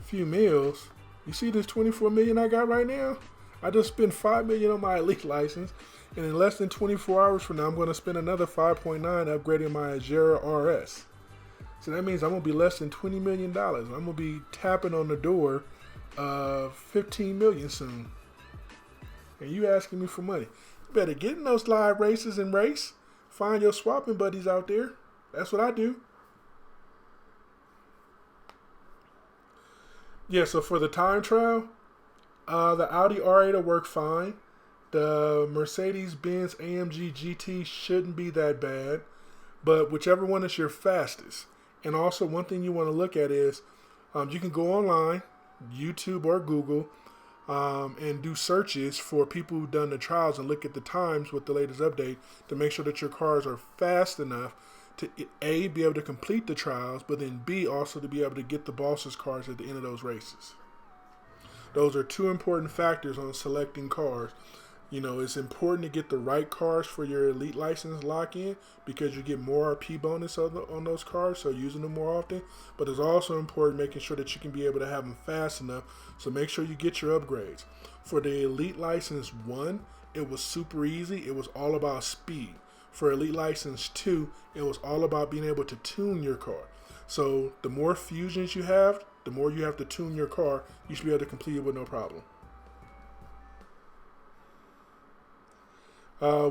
Few meals. You see this 24 million I got right now? I just spent 5 million on my elite license, and in less than 24 hours from now, I'm going to spend another 5.9 upgrading my Jera RS. So that means I'm going to be less than $20 million. I'm going to be tapping on the door of 15 million soon. And you asking me for money. You better get in those live races and race. Find your swapping buddies out there. That's what I do. Yeah, so for the time trial, the Audi R8 will work fine. The Mercedes-Benz AMG GT shouldn't be that bad. But whichever one is your fastest. And also one thing you want to look at is you can go online, YouTube or Google, and do searches for people who've done the trials and look at the times with the latest update to make sure that your cars are fast enough to A, be able to complete the trials, but then B, also to be able to get the boss's cars at the end of those races. Those are two important factors on selecting cars. You know, it's important to get the right cars for your elite license lock-in because you get more RP bonus on those cars, so using them more often. But it's also important making sure that you can be able to have them fast enough, so make sure you get your upgrades. For the elite license 1, it was super easy. It was all about speed. For elite license 2, it was all about being able to tune your car. So the more fusions you have, the more you have to tune your car. You should be able to complete it with no problem.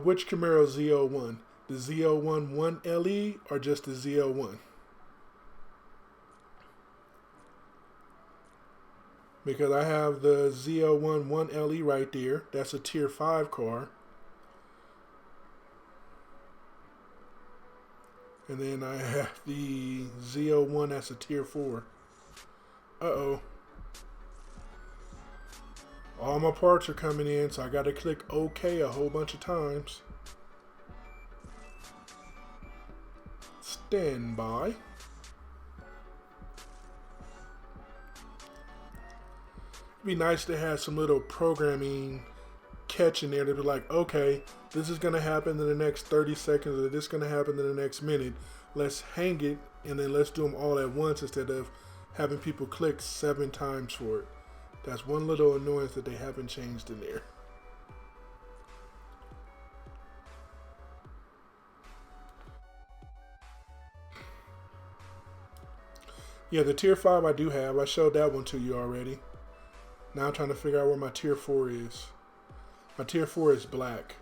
Which Camaro Z01? The Z01 1LE or just the Z01? Because I have the Z01 1LE right there. That's a Tier 5 car. And then I have the Z01 that's a Tier 4. Uh-oh. All my parts are coming in, so I got to click OK a whole bunch of times. Stand by. It'd be nice to have some little programming catch in there to be like, okay, this is going to happen in the next 30 seconds, or this is going to happen in the next minute. Let's hang it, and then let's do them all at once instead of having people click 7 times for it. That's one little annoyance that they haven't changed in there. Yeah, the Tier 5 I do have. I showed that one to you already. Now I'm trying to figure out where my Tier 4 is. My Tier 4 is black,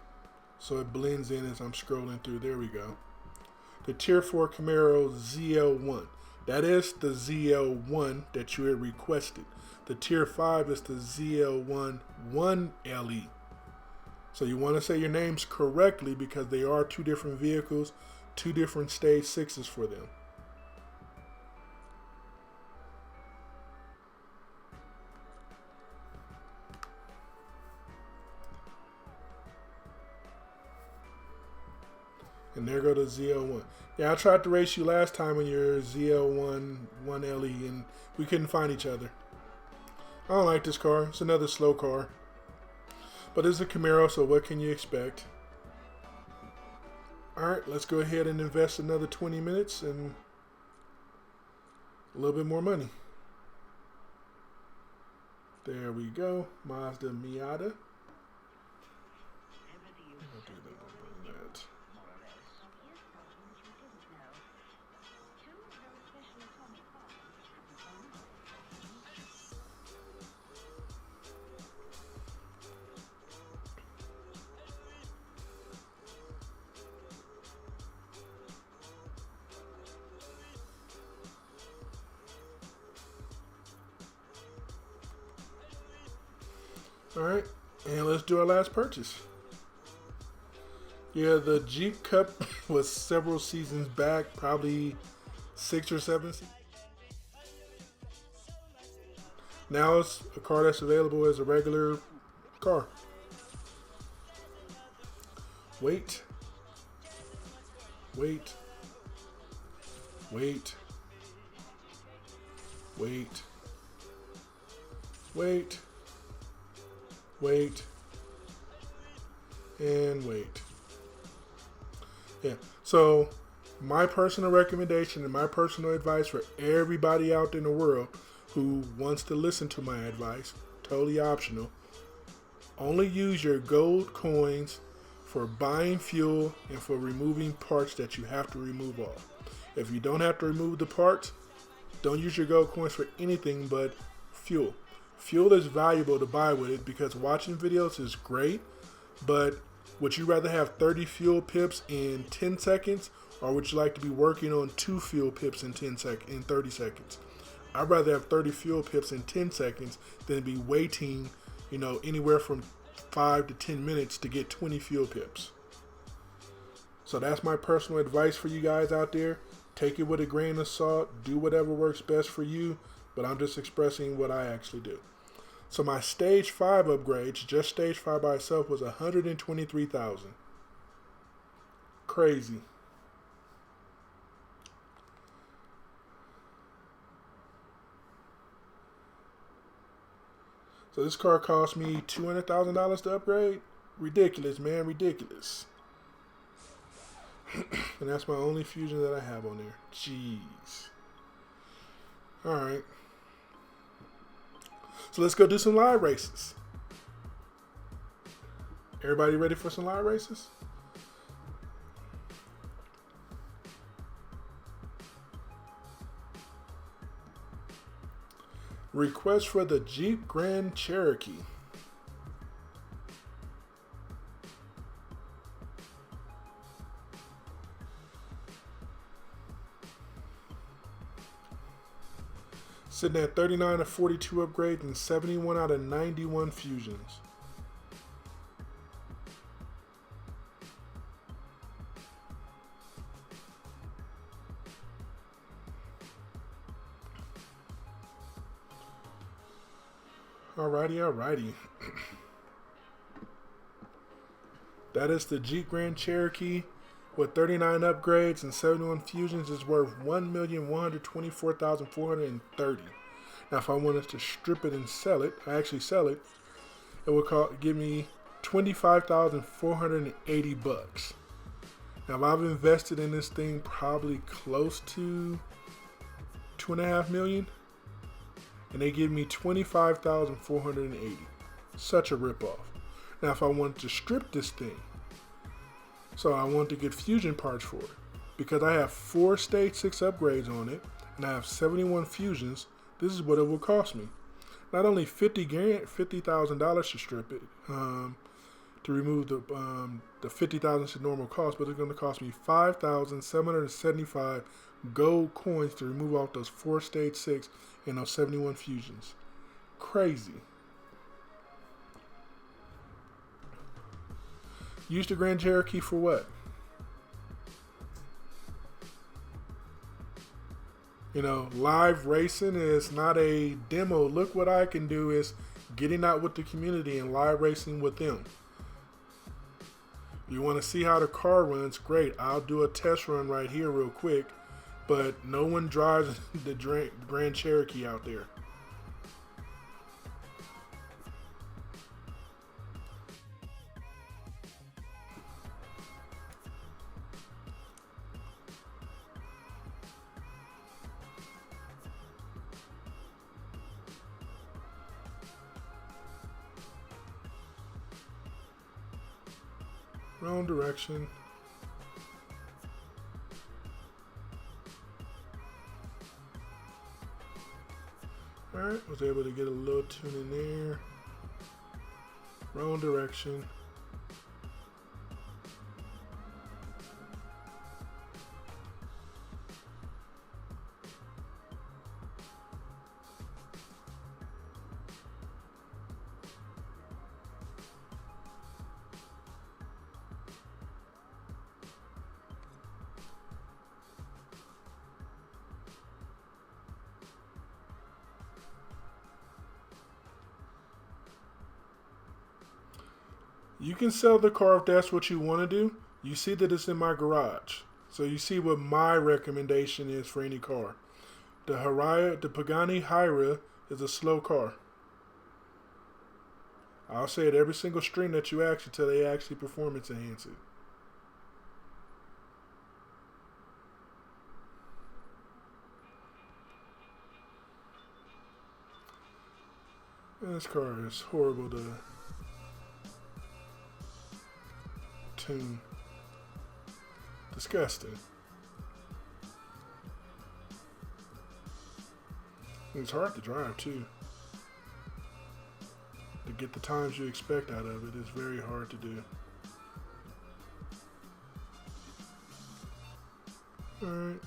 so it blends in as I'm scrolling through. There we go. The Tier 4 Camaro ZL1. That is the ZL1 that you had requested. The Tier 5 is the ZL1 1LE. So you want to say your names correctly because they are two different vehicles, two different stage 6s for them. And there go the ZL1. Yeah, I tried to race you last time in your ZL1 1LE and we couldn't find each other. I don't like this car. It's another slow car. But it's a Camaro, so what can you expect? Alright, let's go ahead and invest another 20 minutes and a little bit more money. There we go. Mazda Miata. Alright, and let's do our last purchase. Yeah, the Jeep Cup was several seasons back, probably 6 or 7 seasons. Now it's a car that's available as a regular car. Wait. Wait. Wait. Wait. Wait. Wait. And wait. Yeah. So my personal recommendation and my personal advice for everybody out in the world who wants to listen to my advice, totally optional, only use your gold coins for buying fuel and for removing parts that you have to remove off. If you don't have to remove the parts, don't use your gold coins for anything but fuel. Fuel is valuable to buy with it because watching videos is great, but would you rather have 30 fuel pips in 10 seconds, or would you like to be working on 2 fuel pips in 30 seconds? I'd rather have 30 fuel pips in 10 seconds than be waiting, anywhere from 5 to 10 minutes to get 20 fuel pips. So that's my personal advice for you guys out there. Take it with a grain of salt. Do whatever works best for you, but I'm just expressing what I actually do. So my stage 5 upgrades, just stage 5 by itself, was $123,000. Crazy. So this car cost me $200,000 to upgrade. Ridiculous, man, ridiculous. And that's my only Fusion that I have on there. Jeez. All right. So let's go do some live races. Everybody ready for some live races? Request for the Jeep Grand Cherokee. Sitting at 39 of 42 upgrades and 71 out of 91 fusions. Alrighty. That is the Jeep Grand Cherokee with 39 upgrades and 71 fusions is worth $1,124,430. Now, if I wanted to strip it and sell it, it would give me $25,480. Now, I've invested in this thing probably close to $2.5 million, and they give me $25,480. Such a ripoff. Now, if I wanted to strip this thing, so I want to get fusion parts for it, because I have 4 stage 6 upgrades on it, and I have 71 fusions. This is what it will cost me. Not only $50,000 to strip it, to remove the $50,000 to normal cost, but it's going to cost me 5,775 gold coins to remove off those 4 stage 6 and those 71 fusions. Crazy. Use the Grand Cherokee for what? Live racing is not a demo. Look what I can do is getting out with the community and live racing with them. You want to see how the car runs? Great. I'll do a test run right here real quick. But no one drives the Grand Cherokee out there. Wrong direction. Alright, was able to get a little tune in there. Wrong direction. You can sell the car if that's what you want to do. You see that it's in my garage. So you see what my recommendation is for any car. The Pagani Huayra is a slow car. I'll say it every single stream that you ask until they actually performance enhance it. This car is horrible to tune. Disgusting. It's hard to drive too. To get the times you expect out of it is very hard to do. Alright.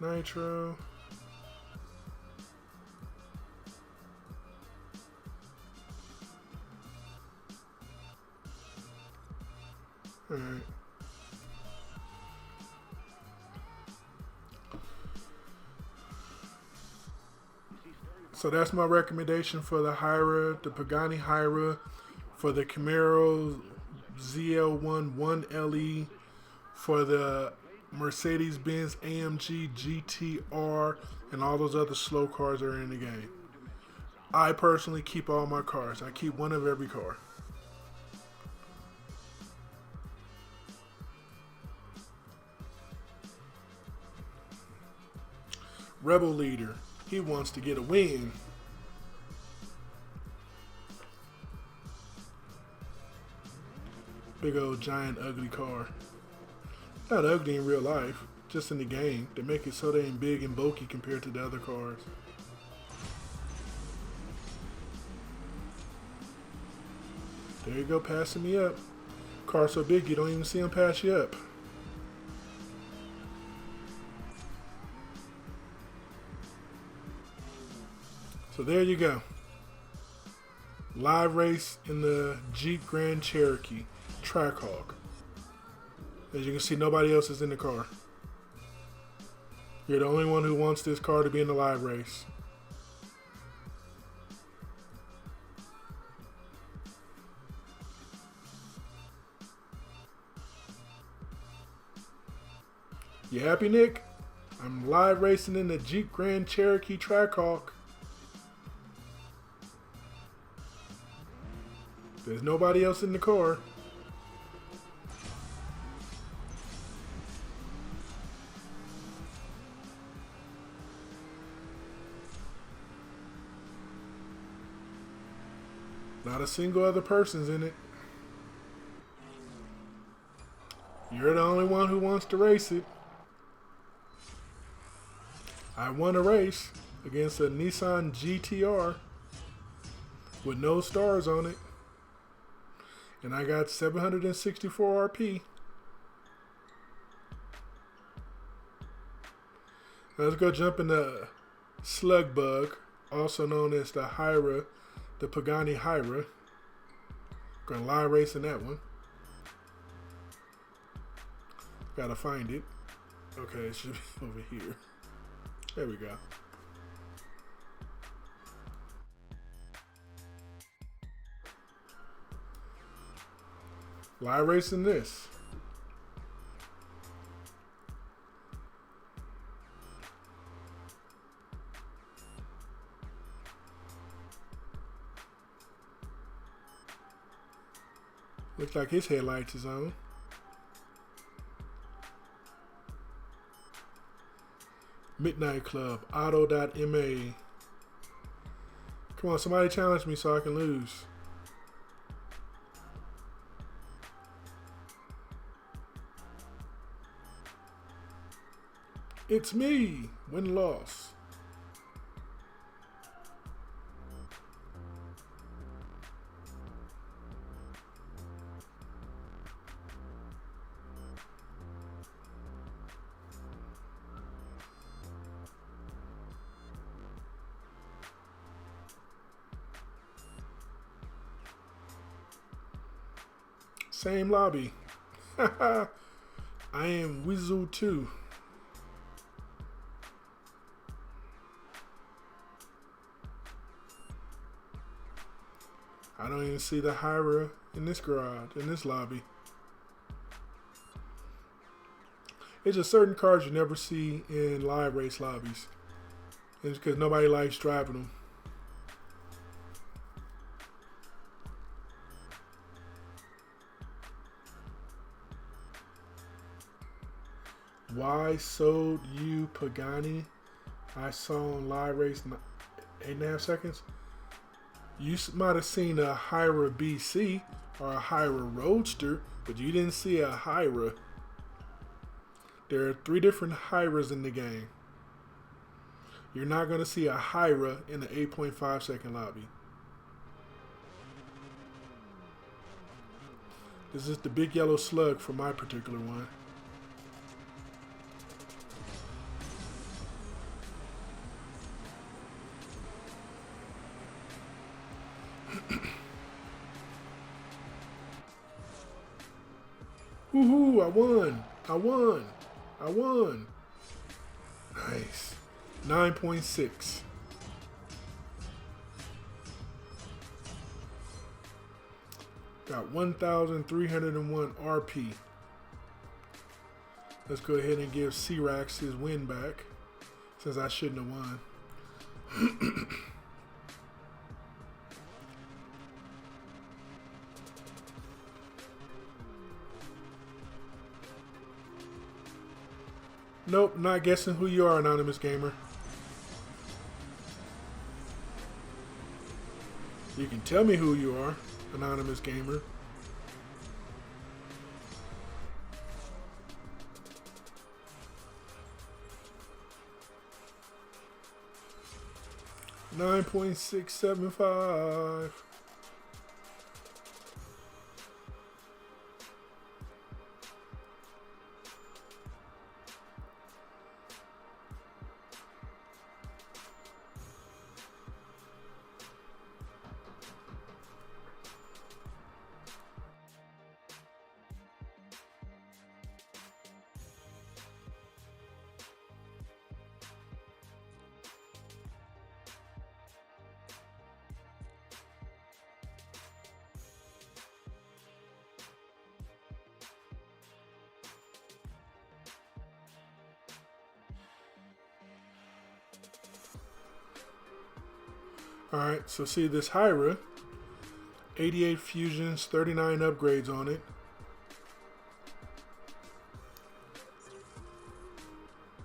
Nitro. Alright. So that's my recommendation for the Huayra, the Pagani Huayra, for the Camaro ZL1 1LE, for the Mercedes-Benz AMG GTR, and all those other slow cars that are in the game. I personally keep all my cars. I keep one of every car. Rebel Leader. He wants to get a win. Big old giant ugly car. Not ugly in real life, just in the game. They make it so they ain't big and bulky compared to the other cars. There you go, passing me up. Car so big you don't even see him pass you up. So there you go. Live race in the Jeep Grand Cherokee Trackhawk. As you can see, nobody else is in the car. You're the only one who wants this car to be in the live race. You happy, Nick? I'm live racing in the Jeep Grand Cherokee Trackhawk. There's nobody else in the car. Not a single other person's in it. You're the only one who wants to race it. I won a race against a Nissan GTR with no stars on it. And I got 764 RP. Let's go jump in the Slug Bug, also known as the Huayra, the Pagani Huayra. Gonna live race in that one. Gotta find it. Okay, it should be over here. There we go. Live racing this. Looks like his headlights is on. Midnight Club, auto.ma. Come on, somebody challenge me so I can lose. It's me. Win-loss. Same lobby. I am Wizu 2. I don't even see the Huayra in this garage, in this lobby. It's just certain cars you never see in live race lobbies. It's because nobody likes driving them. Why sold you Pagani? I saw on live race 8.5 seconds. You might have seen a Huayra BC or a Huayra Roadster, but you didn't see a Huayra. There are 3 different Huayras in the game. You're not going to see a Huayra in the 8.5 second lobby. This is the big yellow slug for my particular one. Woohoo, I won. I won. I won. Nice. 9.6. Got 1,301 RP. Let's go ahead and give C-Rax his win back, since I shouldn't have won. Nope, not guessing who you are, Anonymous Gamer. You can tell me who you are, Anonymous Gamer. $9.675. Alright, so see this Huayra, 88 fusions, 39 upgrades on it.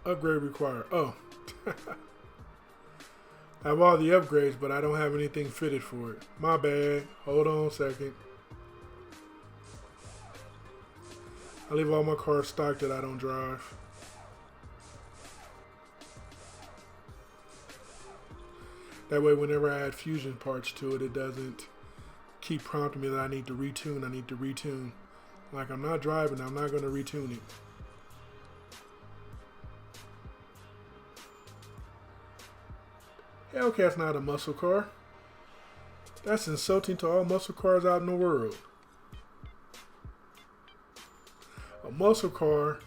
Upgrade required. Oh. I have all the upgrades, but I don't have anything fitted for it. My bad. Hold on a second. I leave all my cars stocked that I don't drive. That way, whenever I add fusion parts to it, it doesn't keep prompting me that I need to retune. I need to retune. Like, I'm not driving, I'm not going to retune it. Hellcat's not a muscle car. That's insulting to all muscle cars out in the world. A muscle car,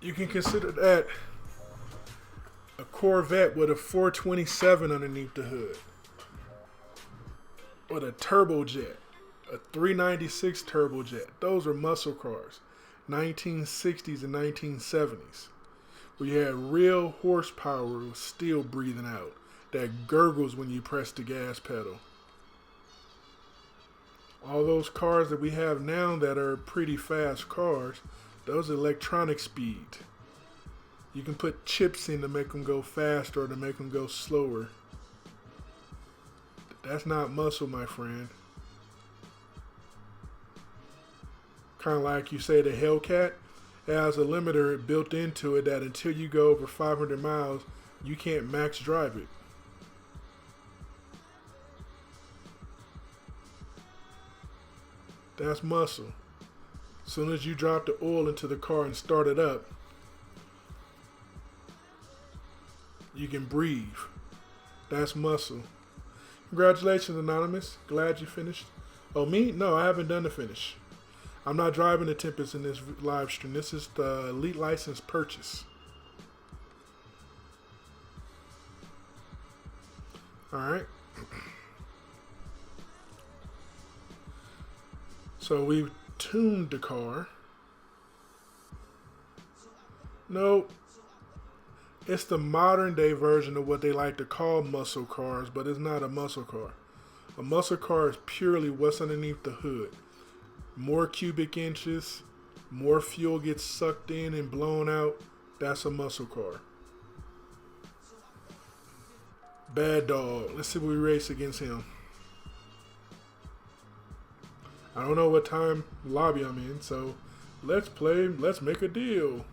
you can consider that a Corvette with a 427 underneath the hood, with a turbojet, a 396 turbojet. Those are muscle cars, 1960s and 1970s, where you had real horsepower with steel breathing out that gurgles when you press the gas pedal. All those cars that we have now that are pretty fast cars, those are electronic speed. You can put chips in to make them go faster or to make them go slower. That's not muscle, my friend. Kind of like you say the Hellcat. It has a limiter built into it that until you go over 500 miles, you can't max drive it. That's muscle. As soon as you drop the oil into the car and start it up, you can breathe. That's muscle. Congratulations, Anonymous. Glad you finished. Oh, me? No, I haven't done the finish. I'm not driving the Tempest in this live stream. This is the Elite License purchase. Alright. So we've tuned the car. Nope. It's the modern day version of what they like to call muscle cars, but it's not a muscle car. A muscle car is purely what's underneath the hood. More cubic inches, more fuel gets sucked in and blown out. That's a muscle car. Bad Dog. Let's see what we race against him. I don't know what time lobby I'm in, so let's play. Let's make a deal.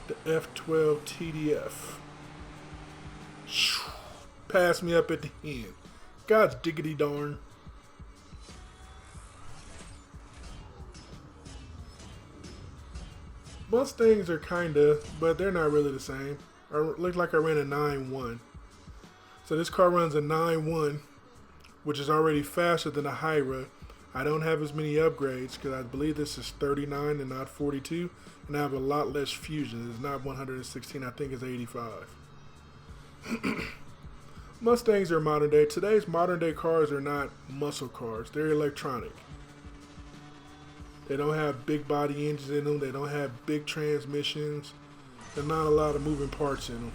The F12 TDF. Pass me up at the end. God's diggity darn. Mustangs are kinda, but they're not really the same. I look like I ran a 9.1. So this car runs a 9.1, which is already faster than a Huayra. I don't have as many upgrades because I believe this is 39 and not 42, and I have a lot less fusion. It's not 116, I think it's 85. Mustangs are modern day. Today's modern day cars are not muscle cars. They're electronic. They don't have big body engines in them. They don't have big transmissions. There's not a lot of moving parts in them.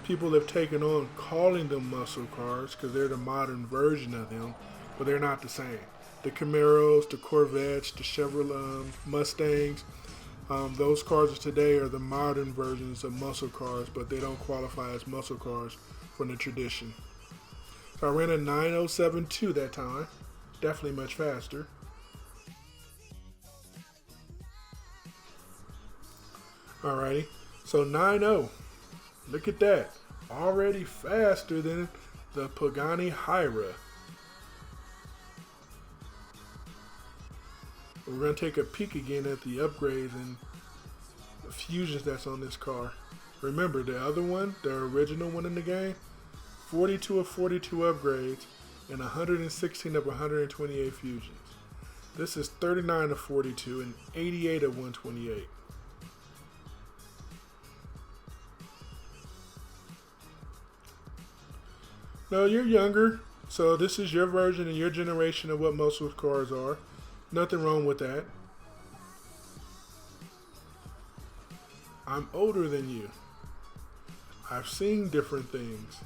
People have taken on calling them muscle cars because they're the modern version of them, but they're not the same. The Camaros, the Corvettes, the Chevrolet Mustangs, those cars of today are the modern versions of muscle cars, but they don't qualify as muscle cars from the tradition. So I ran a 9.072 that time. Definitely much faster. Alrighty. So 9.0. Look at that. Already faster than the Pagani Huayra. We're going to take a peek again at the upgrades and the fusions that's on this car. Remember, the other one, the original one in the game, 42 of 42 upgrades and 116 of 128 fusions. This is 39 of 42 and 88 of 128. No, you're younger, so this is your version and your generation of what muscle cars are. Nothing wrong with that. I'm older than you. I've seen different things.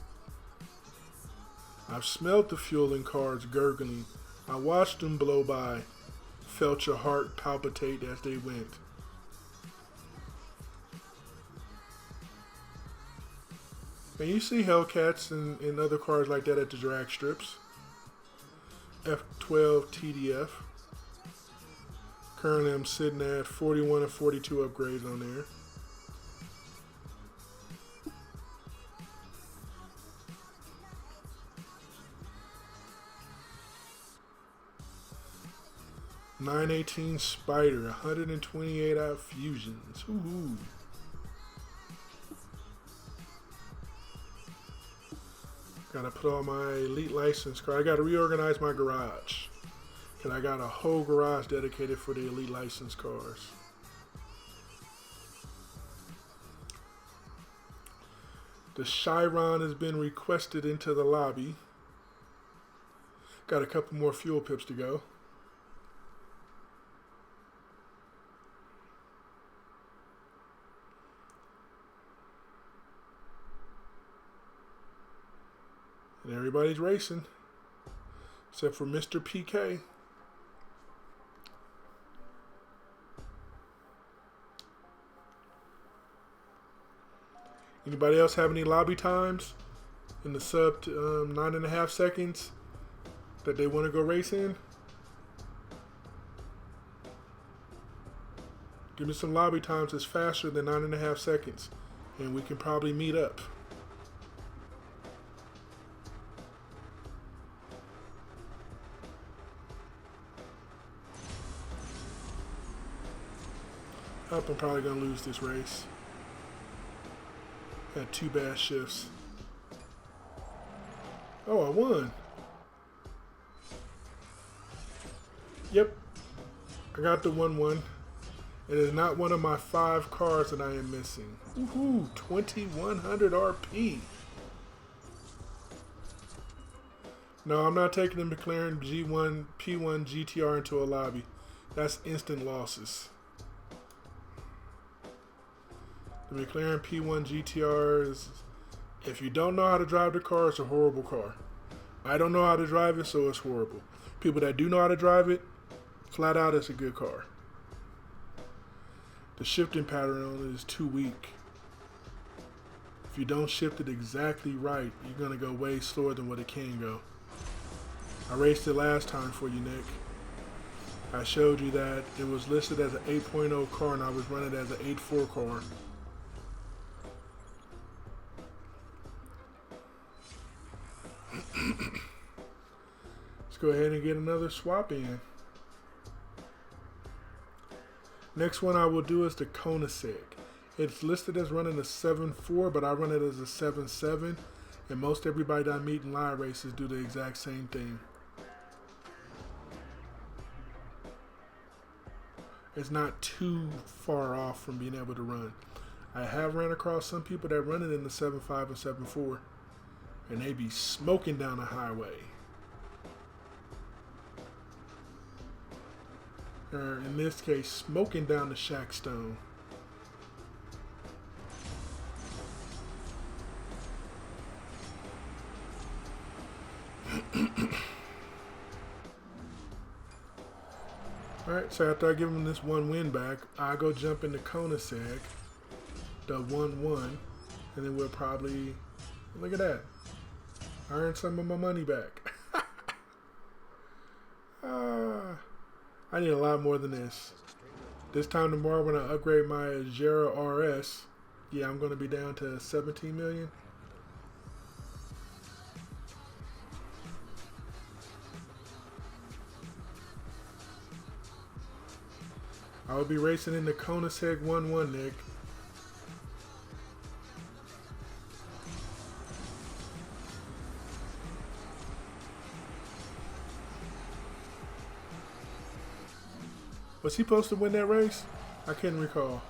I've smelled the fuel in cars gurgling. I watched them blow by. Felt your heart palpitate as they went. And you see Hellcats and other cars like that at the drag strips. F12 TDF. Currently I'm sitting at 41 of 42 upgrades on there. .918 Spyder, 128 out fusions. Woohoo! Gotta put all my elite license car. I gotta reorganize my garage. Cause I got a whole garage dedicated for the elite license cars. The Chiron has been requested into the lobby. Got a couple more fuel pips to go. And everybody's racing, except for Mr. PK. Anybody else have any lobby times in the sub 9.5 seconds that they want to go race in? Give me some lobby times that's faster than 9.5 seconds, and we can probably meet up. I'm probably gonna lose this race. Had 2 bad shifts. Oh, I won. Yep, I got the 1-1. It is not one of my 5 cars that I am missing. Woohoo! 2100 RP. No, I'm not taking the McLaren G1 P1 GTR into a lobby. That's instant losses. The McLaren P1 GTR is, if you don't know how to drive the car, it's a horrible car. I don't know how to drive it, so it's horrible. People that do know how to drive it, flat out, it's a good car. The shifting pattern on it is too weak. If you don't shift it exactly right, you're going to go way slower than what it can go. I raced it last time for you, Nick. I showed you that it was listed as an 8.0 car and I was running it as an 8.4 car. Let's go ahead and get another swap in. Next one I will do is the Koenigsegg. It's listed as running a 7.4, but I run it as a 7.7, and most everybody that I meet in live races do the exact same thing. It's not too far off from being able to run. I have ran across some people that run it in the 7.5 and 7.4, and they be smoking down the highway. Or in this case, smoking down the Shackstone. Alright, so after I give him this 1 win back, I go jump into Koenigsegg, the 1-1, and then we'll probably, look at that, earn some of my money back. I need a lot more than this. This time tomorrow when I upgrade my Jera RS, yeah, I'm going to be down to 17 million. I will be racing in the Koenigsegg 1-1, Nick. Was he supposed to win that race? I can't recall.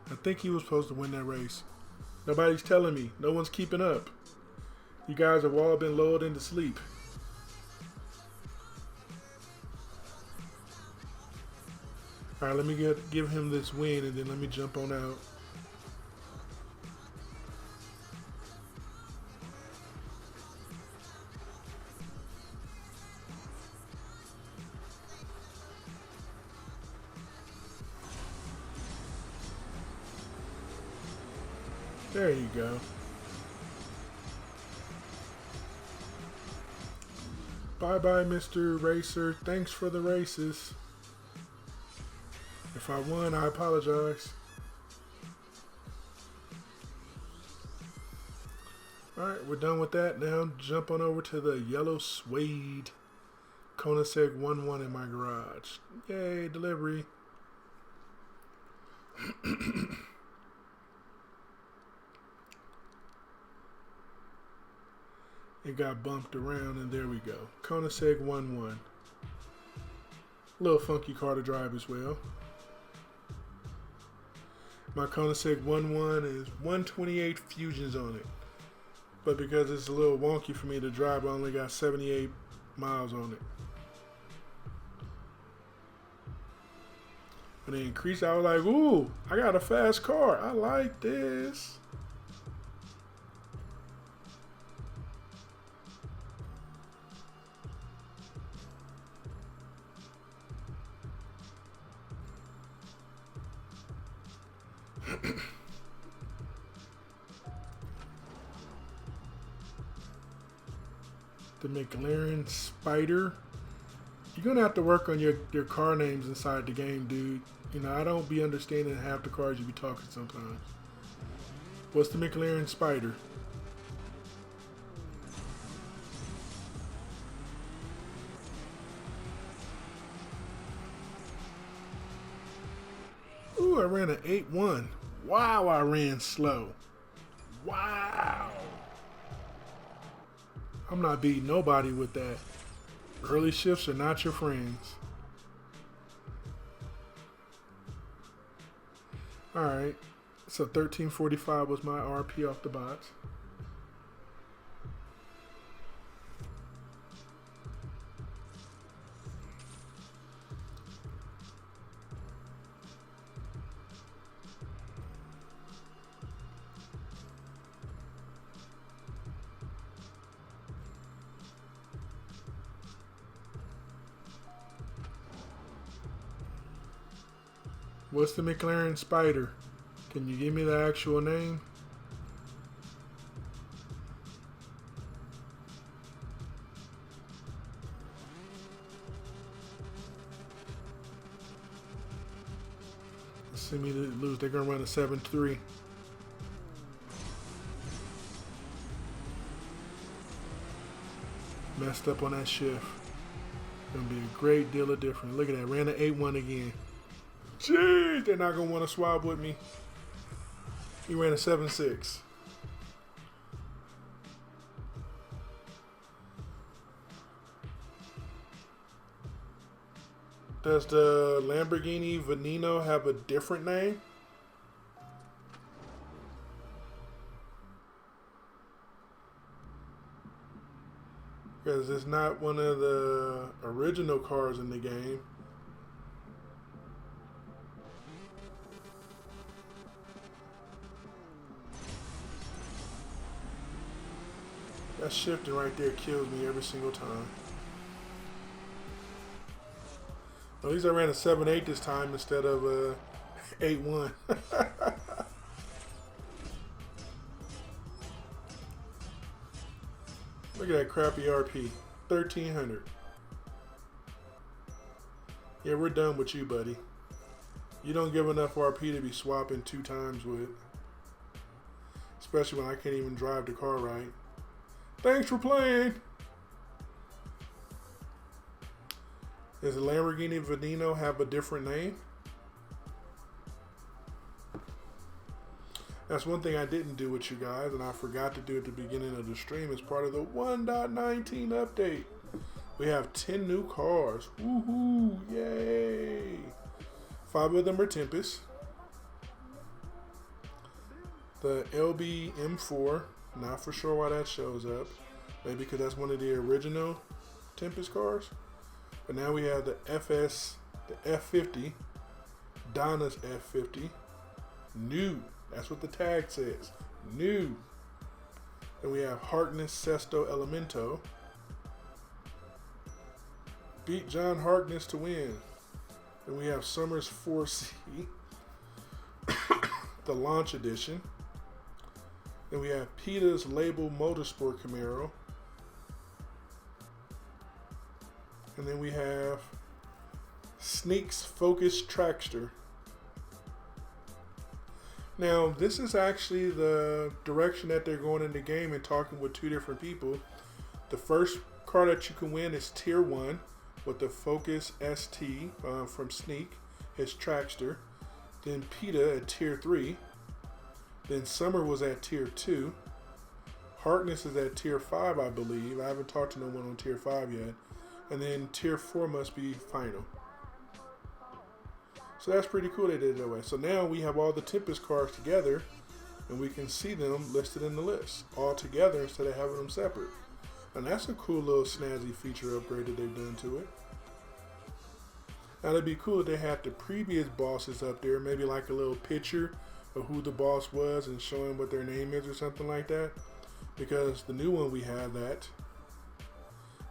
I think he was supposed to win that race. Nobody's telling me. No one's keeping up. You guys have all been lulled into sleep. Alright, let me give him this win and then let me jump on out. There you go. Bye-bye, Mr. Racer. Thanks for the races. If I won, I apologize. Alright, we're done with that. Now jump on over to the yellow suede Koenigsegg 1-1 in my garage. Yay, delivery. It got bumped around, and there we go. Koenigsegg 1-1. Little funky car to drive as well. My Koenigsegg 1-1 is 128 fusions on it. But because it's a little wonky for me to drive, I only got 78 miles on it. When they increased, I was like, ooh, I got a fast car. I like this. The Mclaren Spyder. You're going to have to work on your car names inside the game, dude. You know, I don't be understanding half the cars you be talking sometimes. What's the Mclaren Spyder? Ooh, I ran an 8.1. Wow, I ran slow. Wow. I'm not beating nobody with that. Early shifts are not your friends. Alright, so 1345 was my RP off the box. What's the Mclaren Spyder? Can you give me the actual name? See me lose. They're gonna run a 7.3. Messed up on that shift. Gonna be a great deal of difference. Look at that. Ran an 8.1 again. Jeez, they're not gonna want to swap with me. He ran a 7.6. Does the Lamborghini Veneno have a different name? Because it's not one of the original cars in the game. That shifting right there kills me every single time. At least I ran a 7.8 this time instead of a 8.1. Look at that crappy RP. 1300. Yeah, we're done with you, buddy. You don't give enough RP to be swapping 2 times with. Especially when I can't even drive the car right. Thanks for playing. Does the Lamborghini Veneno have a different name? That's one thing I didn't do with you guys, and I forgot to do at the beginning of the stream as part of the 1.19 update. We have 10 new cars. Woohoo! Yay! 5 of them are Tempest. The LB M4. Not for sure why that shows up. Maybe because that's one of the original Tempest cars. But now we have the FS, the F50, Donna's F50, new. That's what the tag says, new. Then we have Harkness Sesto Elemento. Beat John Harkness to win. Then we have Summers 4C, the launch edition. Then we have PETA's Label Motorsport Camaro. And then we have Sneak's Focus Trackster. Now, this is actually the direction that they're going in the game and talking with 2 different people. The first car that you can win is Tier 1 with the Focus ST from Sneak, his Trackster. Then PETA at Tier 3. Then Summer was at Tier 2. Harkness is at Tier 5, I believe. I haven't talked to no one on Tier 5 yet. And then Tier 4 must be final. So that's pretty cool they did it that way. So now we have all the Tempest cars together, and we can see them listed in the list all together instead of having them separate. And that's a cool little snazzy feature upgrade that they've done to it. Now it'd be cool if they had the previous bosses up there, maybe like a little picture of who the boss was and showing what their name is or something like that. Because the new one we have that.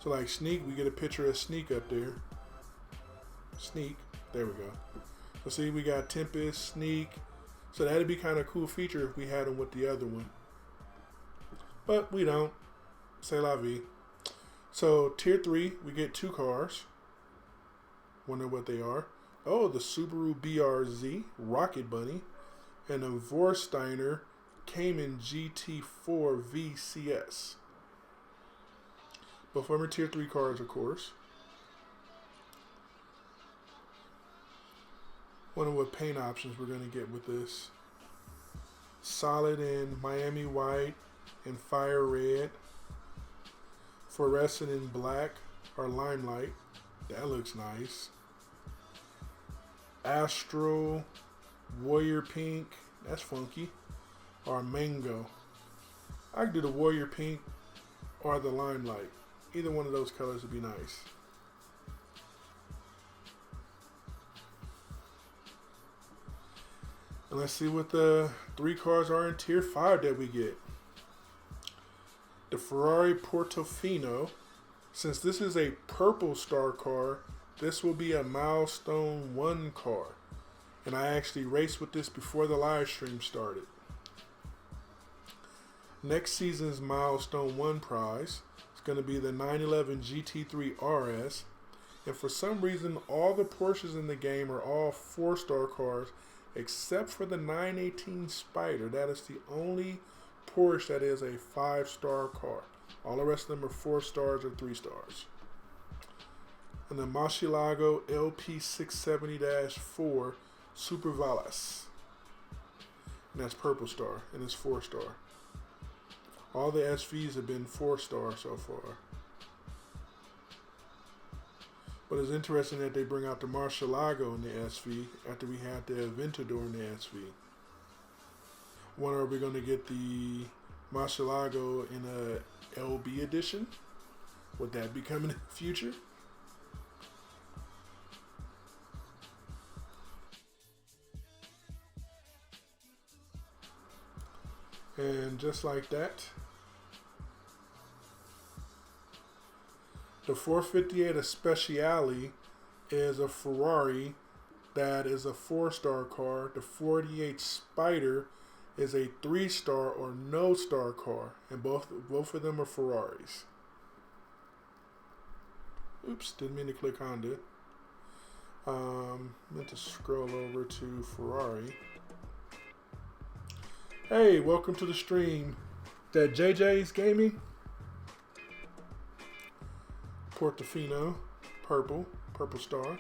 So like Sneak, we get a picture of Sneak up there. Sneak, there we go. So see, we got Tempest, Sneak. So that'd be kind of a cool feature if we had them with the other one. But we don't. C'est la vie. So tier 3, we get 2 cars. Wonder what they are. Oh, the Subaru BRZ Rocket Bunny and a Vorsteiner Cayman GT4 VCS. Both of them are tier 3 cars, of course. Wonder what paint options we're going to get with this. Solid in Miami white and fire red. Fluorescent in black or limelight. That looks nice. Astro Warrior pink. That's funky. Or mango. I could do the Warrior pink or the limelight. Either one of those colors would be nice. And let's see what the 3 cars are in tier 5 that we get. The Ferrari Portofino. Since this is a purple star car, this will be a milestone 1 car. And I actually raced with this before the live stream started. Next season's milestone 1 prize is going to be the 911 GT3 RS. And for some reason, all the Porsches in the game are all 4-star cars except for the 918 Spyder. That is the only Porsche that is a 5-star car. All the rest of them are 4 stars or 3 stars. And the Murcielago LP670-4 Super Valas. And that's purple star, and it's 4-star. All the SVs have been 4-star so far. But it's interesting that they bring out the Murcielago in the SV after we had the Aventador in the SV. Wonder are we going to get the Murcielago in a LB edition? Would that be coming in the future? And just like that, the 458 Speciale is a Ferrari that is a 4-star car. The 48 Spyder is a 3-star or no star car, and both of them are Ferraris. Oops, didn't mean to click Honda. Meant to scroll over to Ferrari. Hey, welcome to the stream. That JJ's Gaming. Portofino, purple star.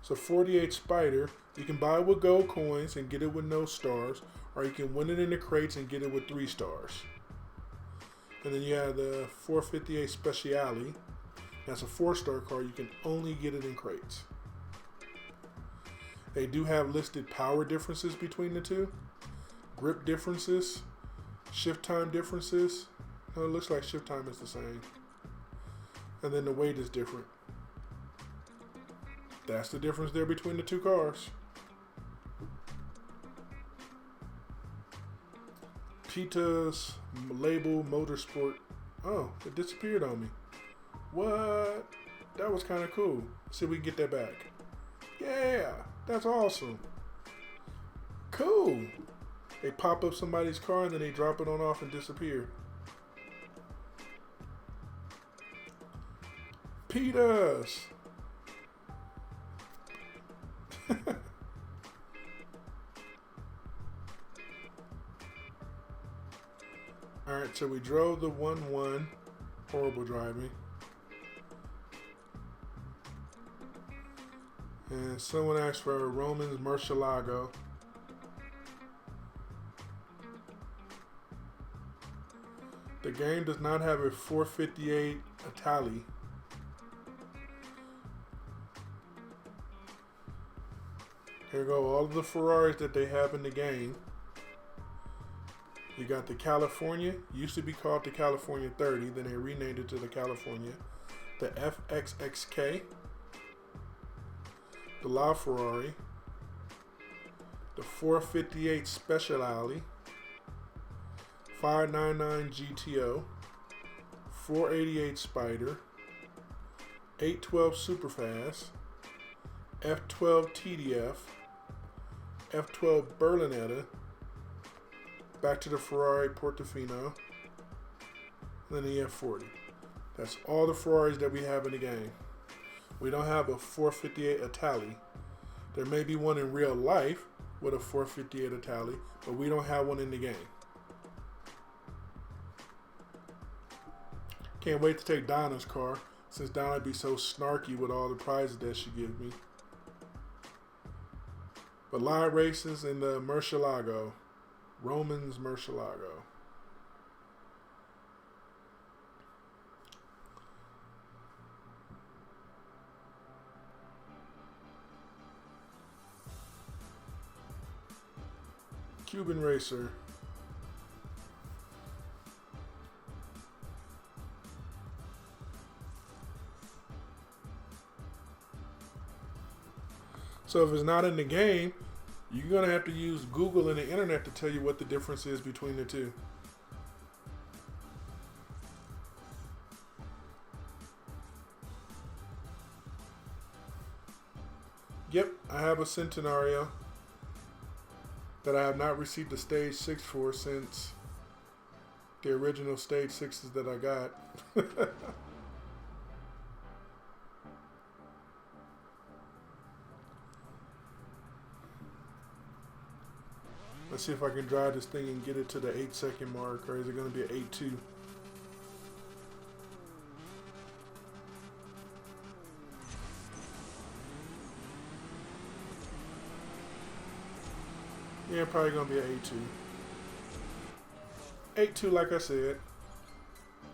So 48 Spyder. You can buy it with gold coins and get it with no stars, or you can win it in the crates and get it with 3 stars. And then you have the 458 Speciale. That's a 4-star car. You can only get it in crates. They do have listed power differences between the two, grip differences, shift time differences. No, it looks like shift time is the same. And then the weight is different. That's the difference there between the 2 cars. Pita's label Motorsport. Oh, it disappeared on me. What? That was kind of cool. See if we can get that back. Yeah, that's awesome. Cool. They pop up somebody's car and then they drop it on off and disappear. Peters. Alright, so we drove the 1-1. Horrible driving. And someone asked for a Roman's Murcielago. The game does not have a 458 Itali. Here go all of the Ferraris that they have in the game. You got the California, used to be called the California 30, then they renamed it to the California. The FXXK, the LaFerrari, the 458 Speciale, 599 GTO, 488 Spyder, 812 Superfast, F12 TDF, F12 Berlinetta, back to the Ferrari Portofino, and then the F40. That's all the Ferraris that we have in the game. We don't have a 458 Itali. There may be one in real life with a 458 Itali, but we don't have one in the game. Can't wait to take Donna's car, since Donna be so snarky with all the prizes that she gives me. But live races in the Murcielago. Roman's Murcielago. Cuban Racer. So if it's not in the game, you're going to have to use Google and the internet to tell you what the difference is between the two. Yep, I have a Centenario that I have not received a Stage 6 for since the original Stage 6s that I got. Let's see if I can drive this thing and get it to the 8-second mark, or is it going to be an 8.2? Yeah, probably going to be an 8.2. 8.2, like I said.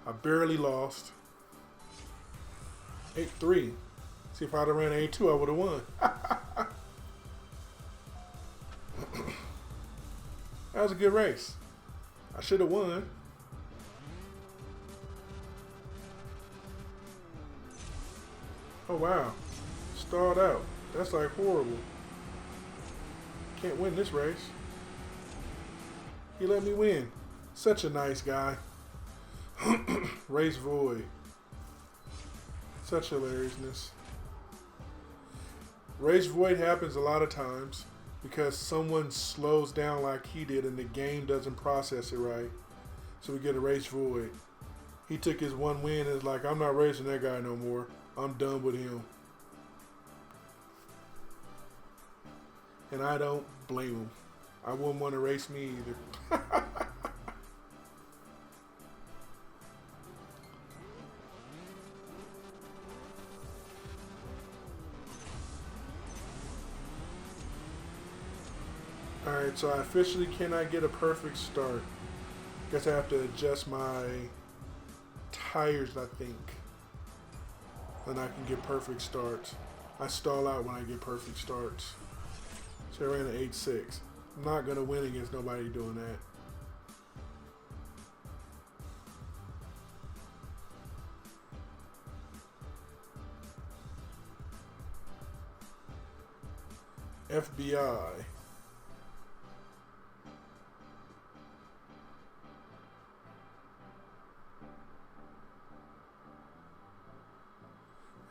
I barely lost. 8.3. See, if I'd have ran 8.2, I would have won. That was a good race. I should have won. Oh, wow. Stalled out. That's like horrible. Can't win this race. He let me win. Such a nice guy. Race void. Such hilariousness. Race void happens a lot of times because someone slows down like he did and the game doesn't process it right. So we get a race void. He took his one win and is like, I'm not racing that guy no more. I'm done with him. And I don't blame him. I wouldn't want to race me either. Alright, so I officially cannot get a perfect start. Guess I have to adjust my tires, I think. Then I can get perfect starts. I stall out when I get perfect starts. So I ran an 8.6. I'm not going to win against nobody doing that. FBI.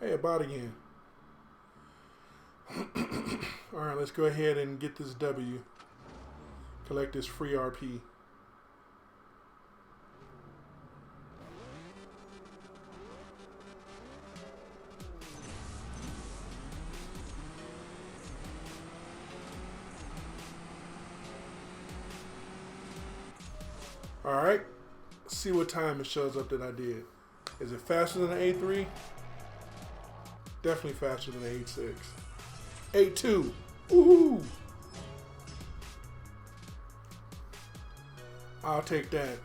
Hey, about again. Alright, let's go ahead and get this W. Collect this free RP. Alright, let's see what time it shows up that I did. Is it faster than an 8.3? Definitely faster than an 8.6. 8.2. Woohoo! I'll take that.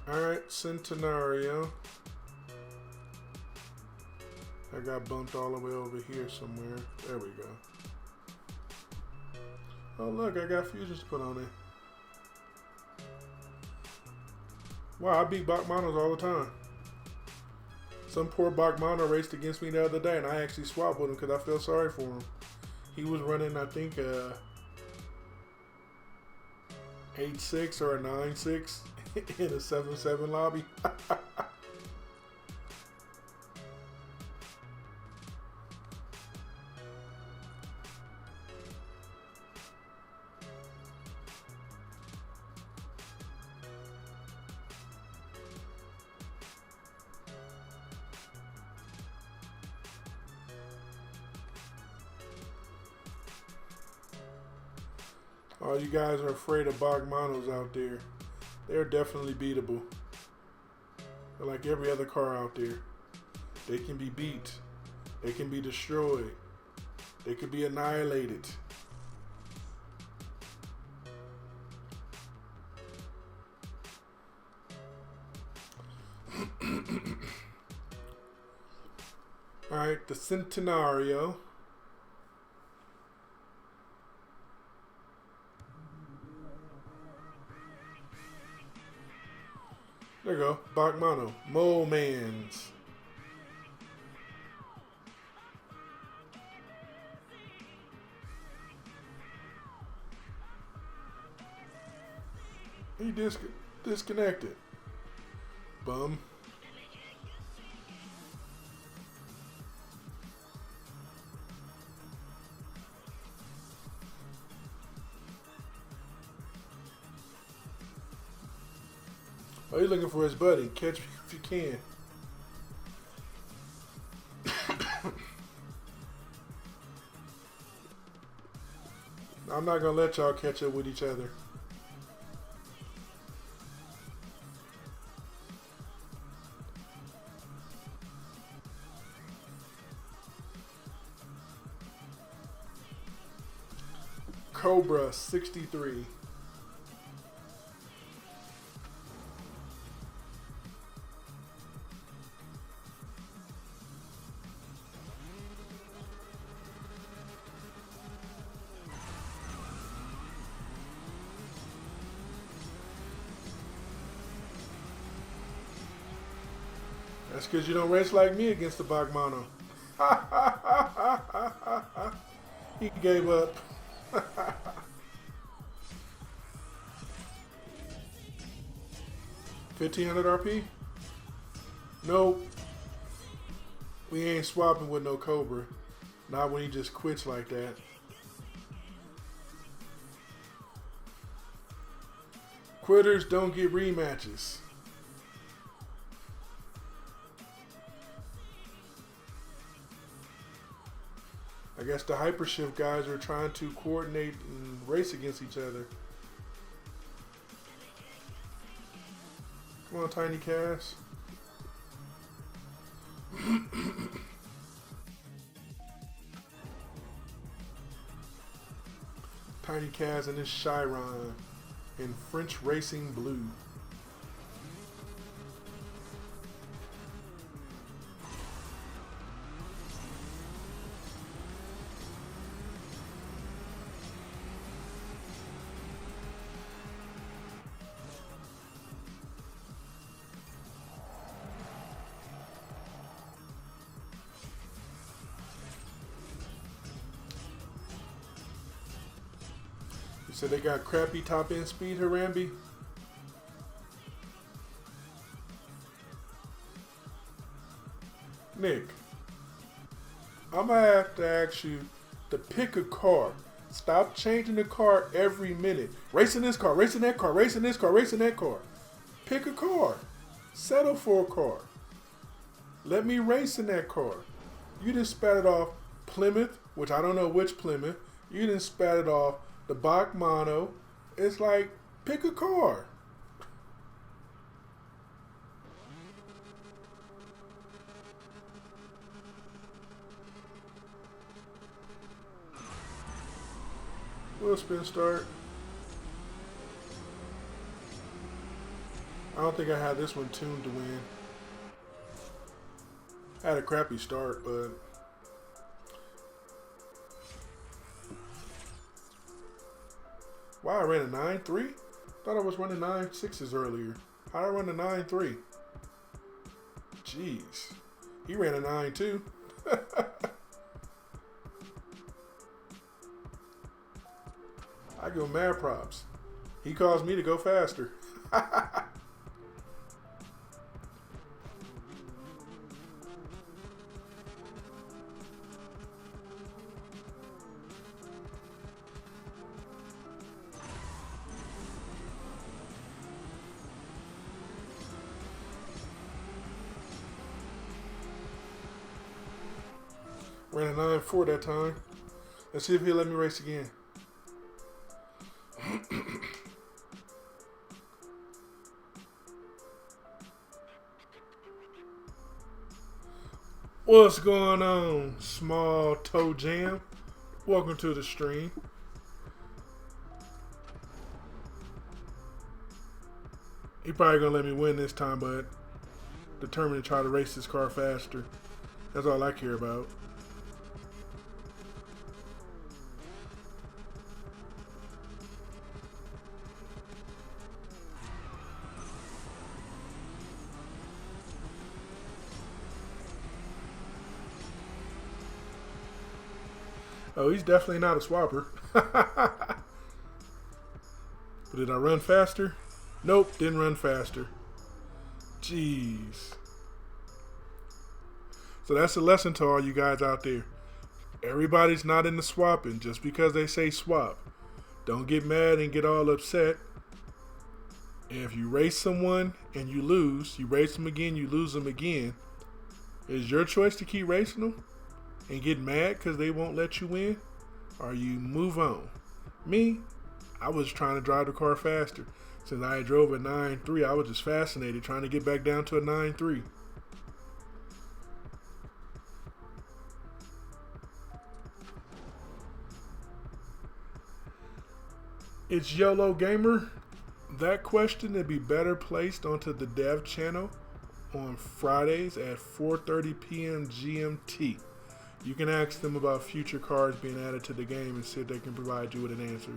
Alright, Centenario. I got bumped all the way over here somewhere. There we go. Oh look, I got fusions to put on there. Wow, I beat Bachmanos all the time. Some poor Bachmano raced against me the other day and I actually swapped with him because I feel sorry for him. He was running, I think, 8-6 or a 9-6 in a 7-7 lobby. All you guys are afraid of Bogmanos out there. They're definitely beatable. They're like every other car out there. They can be beat. They can be destroyed. They can be annihilated. Alright, the Centenario. There you go, Bachmano, Mole-Mans. He disconnected. Bum. Oh, he's looking for his buddy. Catch me if you can. I'm not going to let y'all catch up with each other. Cobra 63. That's because you don't race like me against the Bachmano. He gave up. 1500 RP? Nope. We ain't swapping with no Cobra. Not when he just quits like that. Quitters don't get rematches. I guess the Hypershift guys are trying to coordinate and race against each other. Come on, Tiny Cass. Tiny Cass and his Chiron in French Racing Blue. So they got crappy top end speed, Harambe? Nick, I'm gonna have to ask you to pick a car. Stop changing the car every minute. Racing this car, racing that car, racing this car, racing that car. Pick a car. Settle for a car. Let me race in that car. You just spat it off Plymouth, which I don't know which Plymouth. You didn't spat it off the Bachmano. It's like, pick a car. Wheel spin start. I don't think I had this one tuned to win. I had a crappy start, but wow, I ran a 9.3? Thought I was running 9.6s earlier. How did I run a 9.3? Jeez. He ran a 9.2. I give him mad props. He caused me to go faster. Ran a 9.4 that time. Let's see if he'll let me race again. What's going on, Small Toe Jam? Welcome to the stream. He probably gonna let me win this time, but determined to try to race this car faster. That's all I care about. Oh, he's definitely not a swapper. But did I run faster? Nope, didn't run faster. Jeez. So that's a lesson to all you guys out there. Everybody's not into swapping just because they say swap. Don't get mad and get all upset. If you race someone and you lose, you race them again, you lose them again, it's your choice to keep racing them and get mad because they won't let you win, or you move on. Me, I was trying to drive the car faster. Since I drove a 9.3, I was just fascinated trying to get back down to a 9.3. It's YOLO Gamer. That question would be better placed onto the dev channel on Fridays at 4:30 p.m. GMT. You can ask them about future cars being added to the game and see if they can provide you with an answer.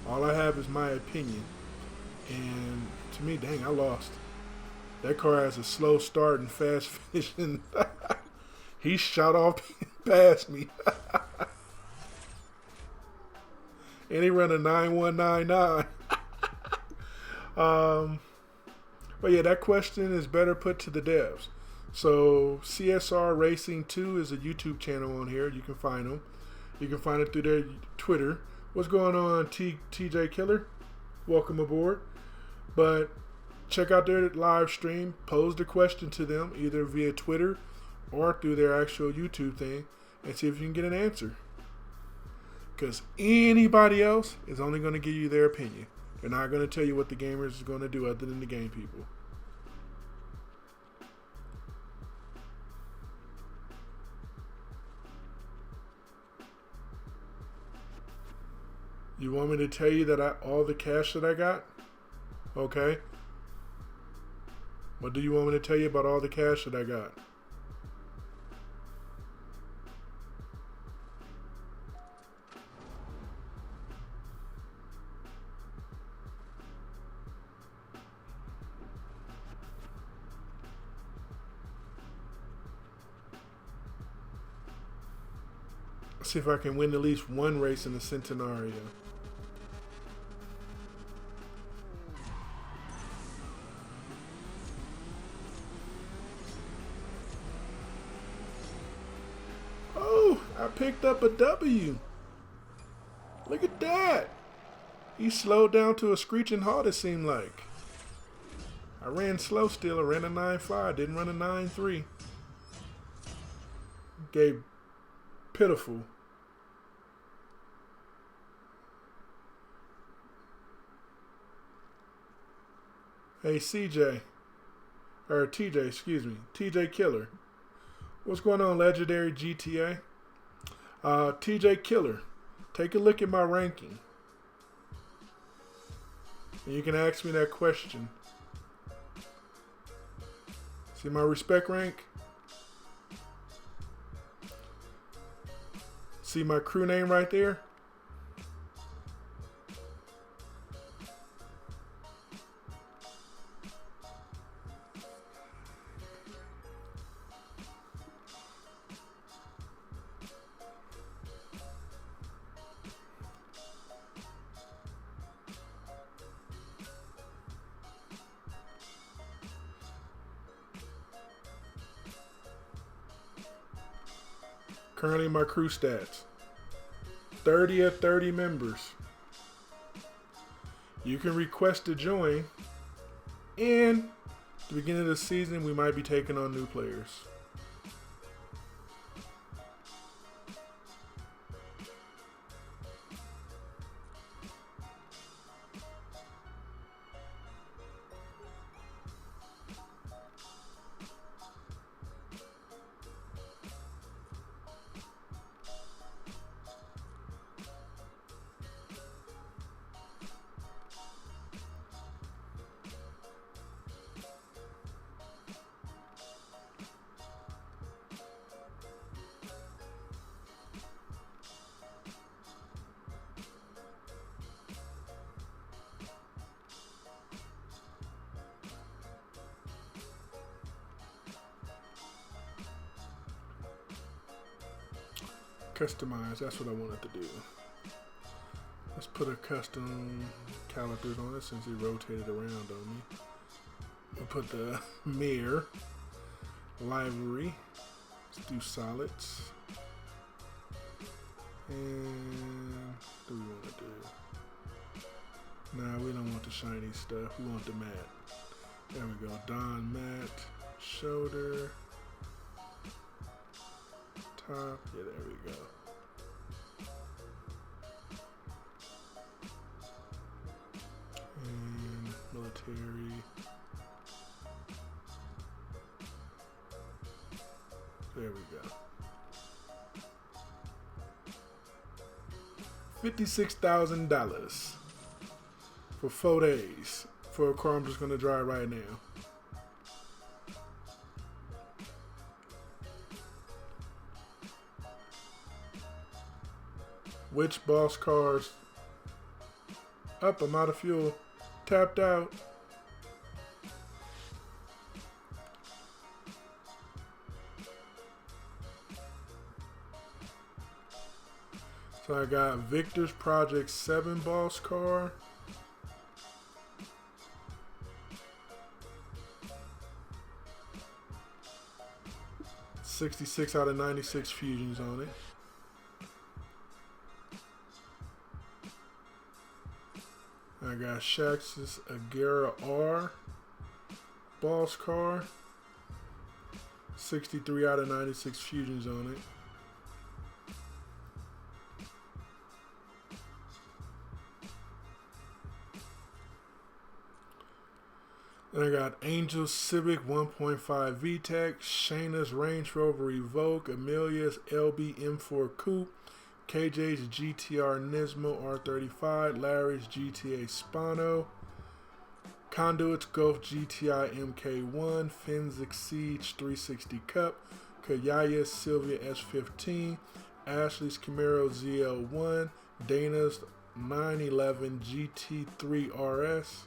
All I have is my opinion. And to me, dang, I lost. That car has a slow start and fast finish. And he shot off past me. And he ran a 9199. But yeah, that question is better put to the devs. So CSR Racing 2 is a YouTube channel on here. You can find them. You can find it through their Twitter. What's going on, TJ Killer? Welcome aboard. But check out their live stream. Pose the question to them either via Twitter or through their actual YouTube thing and see if you can get an answer. Because anybody else is only going to give you their opinion. They're not going to tell you what the gamers is going to do other than the game people. You want me to tell you that all the cash that I got? Okay. What do you want me to tell you about all the cash that I got? Let's see if I can win at least one race in the Centenario. Oh, I picked up a W. Look at that. He slowed down to a screeching halt, it seemed like. I ran slow still. I ran a 9.5. Didn't run a 9.3. Gave pitiful. Hey, CJ. Or TJ, excuse me. TJ Killer. What's going on, Legendary GTA? TJ Killer. Take a look at my ranking. And you can ask me that question. See my respect rank? See my crew name right there? Currently my crew stats. 30 of 30 members. You can request to join. And at the beginning of the season, we might be taking on new players. Customize, that's what I wanted to do. Let's put a custom calipers on it since it rotated around on me. We'll put the mirror, livery. Let's do solids. And what do we want to do? Nah, we don't want the shiny stuff. We want the matte. There we go. Don matte, shoulder. Top. Yeah, there we go. And military. There we go. $56,000 for 4 days for a car I'm just going to drive right now. Which boss cars? Up, I'm out of fuel. Tapped out. So I got Victor's Project 7 boss car. $66 out of 96 fusions on it. I got Shax's Agera R boss car. 63 out of 96 fusions on it. Then I got Angel's Civic 1.5 VTEC, Shayna's Range Rover Evoque, Amelia's LB M4 Coupe, KJ's GTR Nismo R35, Larry's GTA Spano, Conduit's Golf GTI MK1, Finn's Exceed 360 Cup, Kayaya's Sylvia S15, Ashley's Camaro ZL1, Dana's 911 GT3 RS,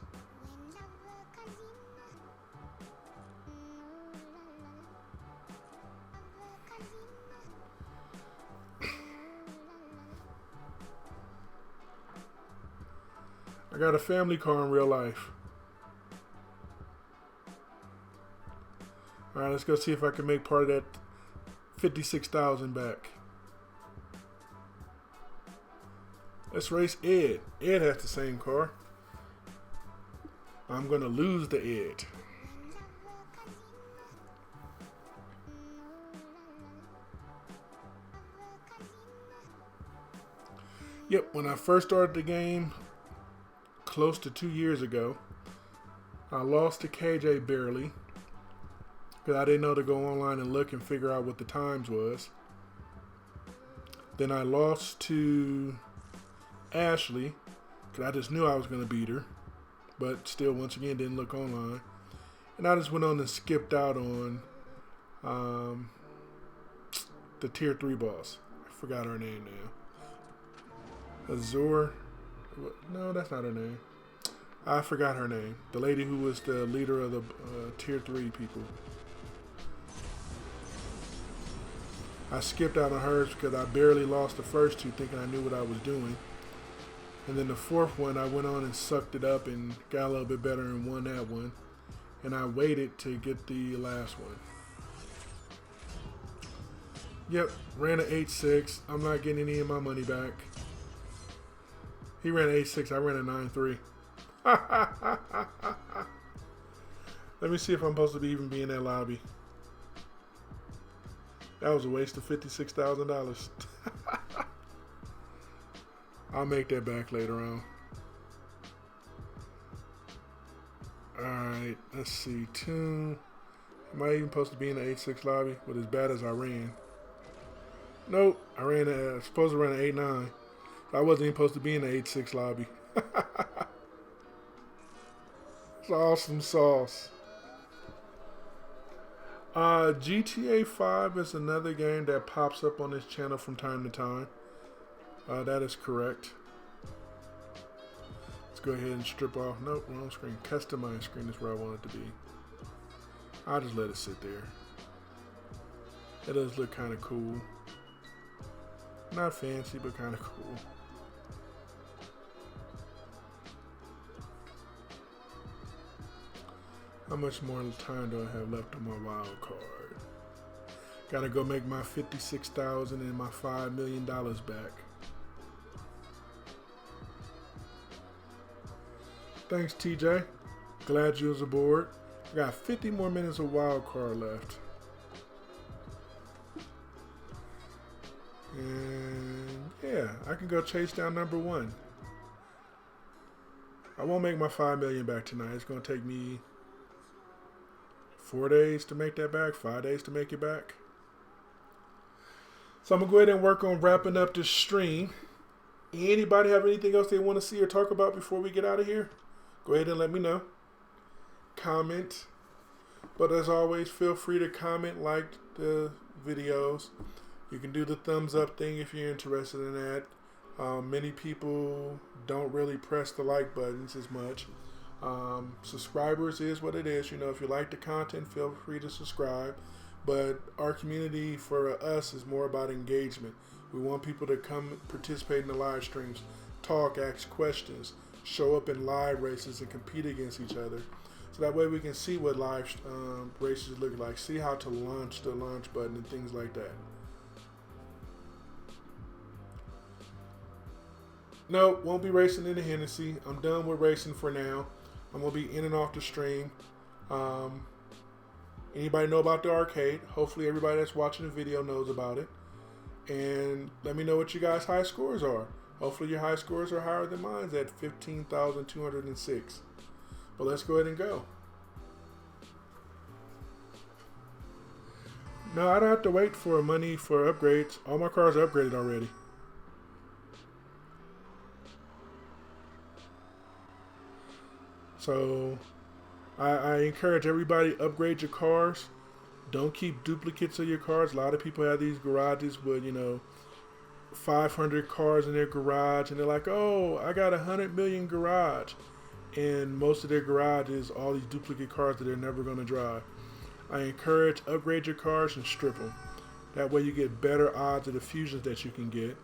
I got a family car in real life. Alright, let's go see if I can make part of that $56,000 back. Let's race Ed. Ed has the same car. I'm going to lose the Ed. Yep, when I first started the game, close to 2 years ago, I lost to KJ barely because I didn't know to go online and look and figure out what the times was. Then I lost to Ashley because I just knew I was going to beat her, but still once again didn't look online. And I just went on and skipped out on the tier 3 boss. I forgot her name now. Azure. No, that's not her name. I forgot her name. The lady who was the leader of the tier 3 people. I skipped out on hers because I barely lost the first two thinking I knew what I was doing. And then the fourth one, I went on and sucked it up and got a little bit better and won that one. And I waited to get the last one. Yep, ran an 8.6. I'm not getting any of my money back. He ran an 8.6. I ran a 9.3. Let me see if I'm supposed to even be in that lobby. That was a waste of $56,000. I'll make that back later on. Alright, let's see. Tune. Am I even supposed to be in the 8.6 lobby? But as bad as I ran. Nope. I ran supposed to run an 8.9. I wasn't even supposed to be in the 8.6 lobby. It's awesome sauce. GTA 5 is another game that pops up on this channel from time to time. That is correct. Let's go ahead and strip off. Nope, wrong screen. Customize screen is where I want it to be. I'll just let it sit there. It does look kind of cool. Not fancy, but kind of cool. How much more time do I have left on my wild card? Gotta go make my $56,000 and my $5 million back. Thanks, TJ. Glad you was aboard. I got 50 more minutes of wild card left. And yeah, I can go chase down number one. I won't make my $5 million back tonight. It's gonna take me 4 days to make that back, 5 days to make it back. So I'm gonna go ahead and work on wrapping up this stream. Anybody have anything else they want to see or talk about before we get out of here? Go ahead and let me know. Comment. But as always, feel free to comment, like the videos. You can do the thumbs up thing if you're interested in that. Many people don't really press the like buttons as much. Subscribers is what it is. You know, if you like the content, feel free to subscribe. But our community for us is more about engagement. We want people to come participate in the live streams, talk, ask questions, show up in live races and compete against each other. So that way we can see what live races look like, see how to launch the launch button and things like that. No, won't be racing in the Hennessy. I'm done with racing for now. I'm going to be in and off the stream. Anybody know about the arcade? Hopefully everybody that's watching the video knows about it. And let me know what you guys' high scores are. Hopefully your high scores are higher than mine at 15,206. But let's go ahead and go. No, I don't have to wait for money for upgrades. All my cars are upgraded already. So I encourage everybody upgrade your cars. Don't keep duplicates of your cars. A lot of people have these garages with, 500 cars in their garage, and they're like, oh, I got 100 million garage. And most of their garage is all these duplicate cars that they're never going to drive. I encourage upgrade your cars and strip them. That way you get better odds of the fusions that you can get.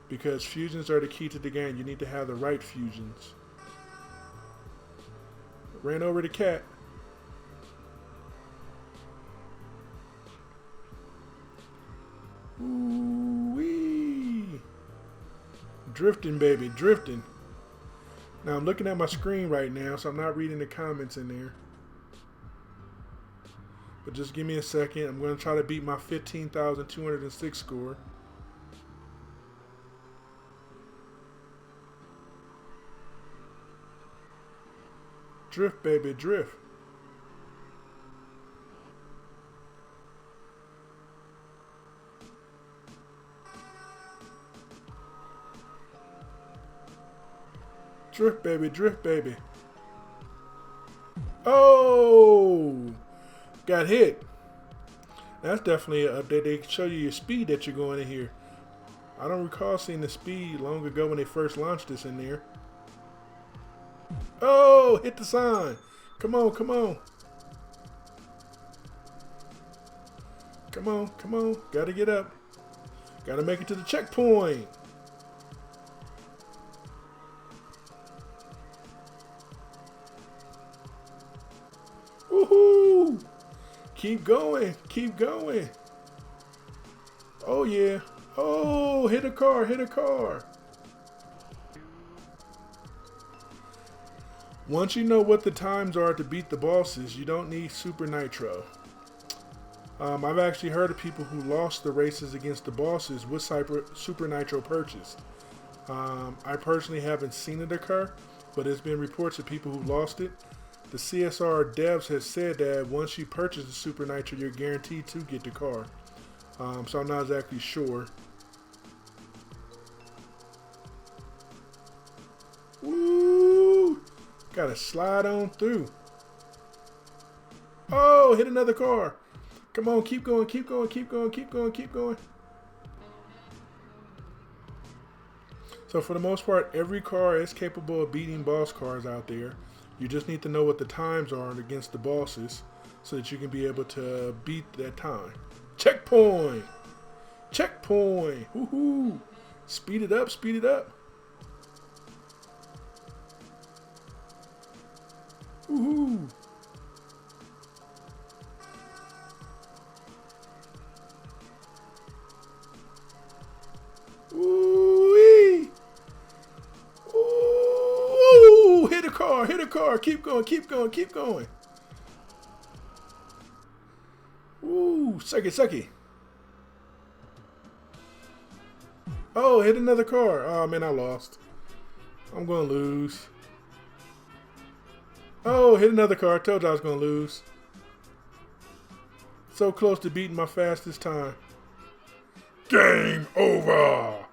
Because fusions are the key to the game. You need to have the right fusions. Ran over the cat. Ooh-wee. Drifting, baby, drifting. Now I'm looking at my screen right now, so I'm not reading the comments in there. But just give me a second. I'm going to try to beat my 15,206 score. Drift, baby, drift. Drift, baby, drift, baby. Oh! Got hit. That's definitely an update. They show you your speed that you're going in here. I don't recall seeing the speed long ago when they first launched this in there. Oh, hit the sign. Come on, come on. Come on, come on. Gotta get up. Gotta make it to the checkpoint. Woohoo! Keep going, keep going. Oh yeah. Oh, hit a car, hit a car. Once you know what the times are to beat the bosses, you don't need Super Nitro. I've actually heard of people who lost the races against the bosses with Super Nitro purchased. I personally haven't seen it occur, but there's been reports of people who lost it. The CSR devs has said that once you purchase the Super Nitro, you're guaranteed to get the car. So I'm not exactly sure. Woo! Gotta slide on through. Oh, hit another car. Come on, keep going, keep going, keep going, keep going, keep going. So for the most part, every car is capable of beating boss cars out there. You just need to know what the times are against the bosses so that you can be able to beat that time. Checkpoint! Checkpoint! Woohoo! Speed it up, speed it up. Woohoo! Ooh-wee! Ooh! Hit a car, hit a car. Keep going, keep going, keep going. Ooh, sucky, sucky. Oh, hit another car. Oh, man, I lost. I'm going to lose. Oh, hit another car. I told you I was going to lose. So close to beating my fastest time. Game over.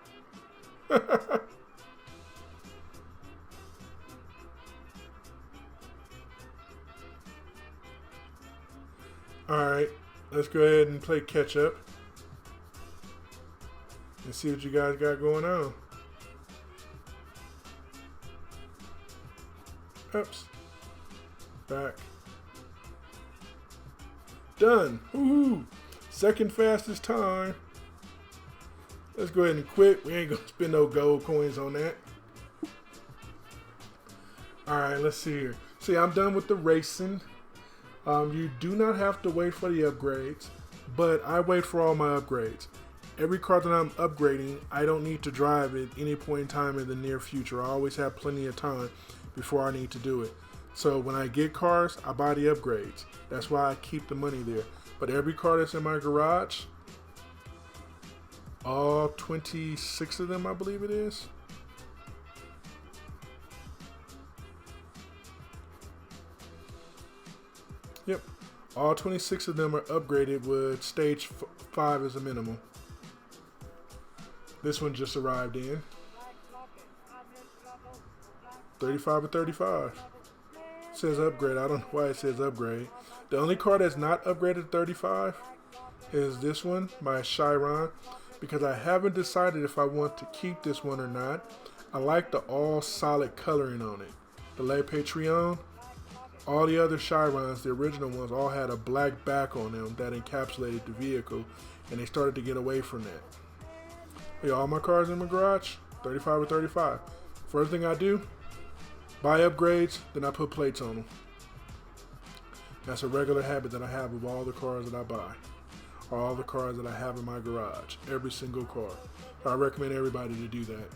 Alright, let's go ahead and play catch up. And see what you guys got going on. Oops. Back. Done. Woohoo! Second fastest time. Let's go ahead and quit. We ain't gonna spend no gold coins on that. Alright, let's see here. See, I'm done with the racing. You do not have to wait for the upgrades, but I wait for all my upgrades. Every car that I'm upgrading, I don't need to drive at any point in time in the near future. I always have plenty of time before I need to do it. So when I get cars, I buy the upgrades. That's why I keep the money there. But every car that's in my garage, all 26 of them, I believe it is. Yep, all 26 of them are upgraded with stage 5 as a minimum. This one just arrived in. 35 or 35. It says upgrade. I don't know why it says upgrade. The only car that's not upgraded to 35 is this one, my Chiron, because I haven't decided if I want to keep this one or not. I like the all solid coloring on it. The Le Patreon. All the other Chirons, the original ones, all had a black back on them that encapsulated the vehicle, and they started to get away from that. Yeah, all my cars in my garage, 35 or 35. First thing I do, buy upgrades, then I put plates on them. That's a regular habit that I have of all the cars that I buy, or all the cars that I have in my garage, every single car. So I recommend everybody to do that.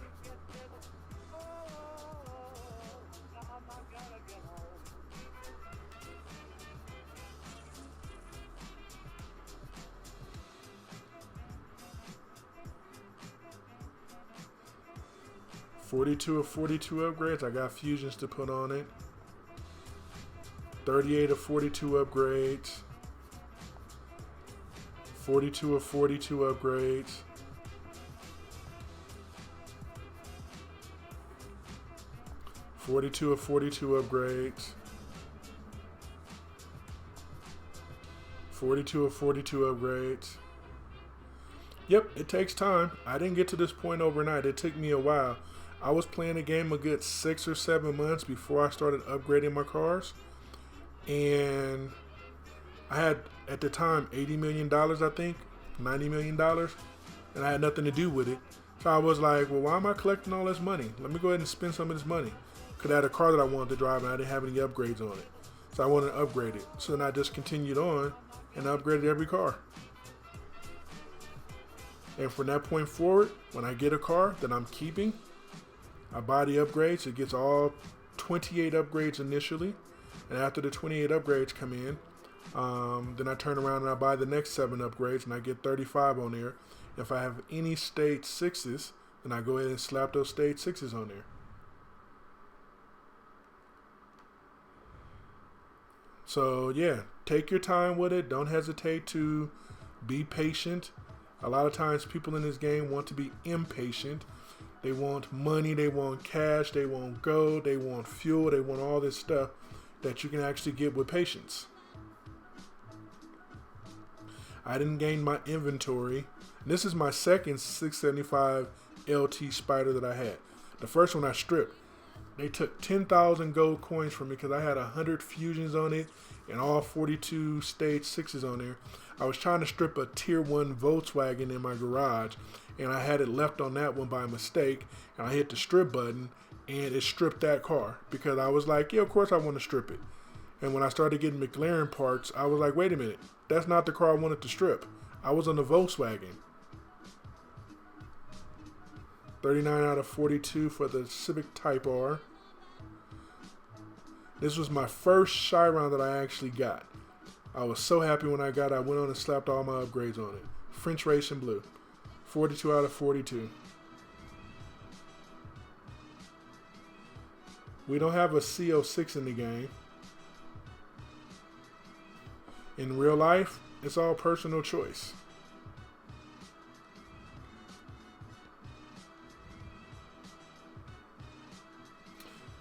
$42 of 42 upgrades. I got fusions to put on it. 38 of 42 upgrades. 42 of 42 upgrades. 42 of 42 upgrades. 42 of 42 upgrades. Yep, it takes time. I didn't get to this point overnight. It took me a while. I was playing the game a good 6 or 7 months before I started upgrading my cars. And I had, at the time, $80 million, I think. $90 million. And I had nothing to do with it. So I was like, well, why am I collecting all this money? Let me go ahead and spend some of this money. Because I had a car that I wanted to drive and I didn't have any upgrades on it. So I wanted to upgrade it. So then I just continued on and upgraded every car. And from that point forward, when I get a car that I'm keeping, I buy the upgrades. It gets all 28 upgrades initially. And after the 28 upgrades come in, then I turn around and I buy the next 7 upgrades and I get 35 on there. If I have any stage 6s, then I go ahead and slap those stage 6s on there. So yeah, take your time with it. Don't hesitate to be patient. A lot of times people in this game want to be impatient. They want money, they want cash, they want gold, they want fuel, they want all this stuff that you can actually get with patience. I didn't gain my inventory. This is my second 675 LT Spyder that I had. The first one I stripped. They took 10,000 gold coins from me because I had 100 fusions on it and all 42 stage 6s on there. I was trying to strip a tier 1 Volkswagen in my garage, and I had it left on that one by mistake, and I hit the strip button and it stripped that car because I was like, yeah, of course I want to strip it. And when I started getting McLaren parts, I was like, wait a minute, that's not the car I wanted to strip. I was on the Volkswagen. 39 out of 42 for the Civic Type R. This was my first Chiron that I actually got. I was so happy when I got it. I went on and slapped all my upgrades on it. French Racing Blue. 42 out of 42. We don't have a CO6 in the game. In real life, it's all personal choice.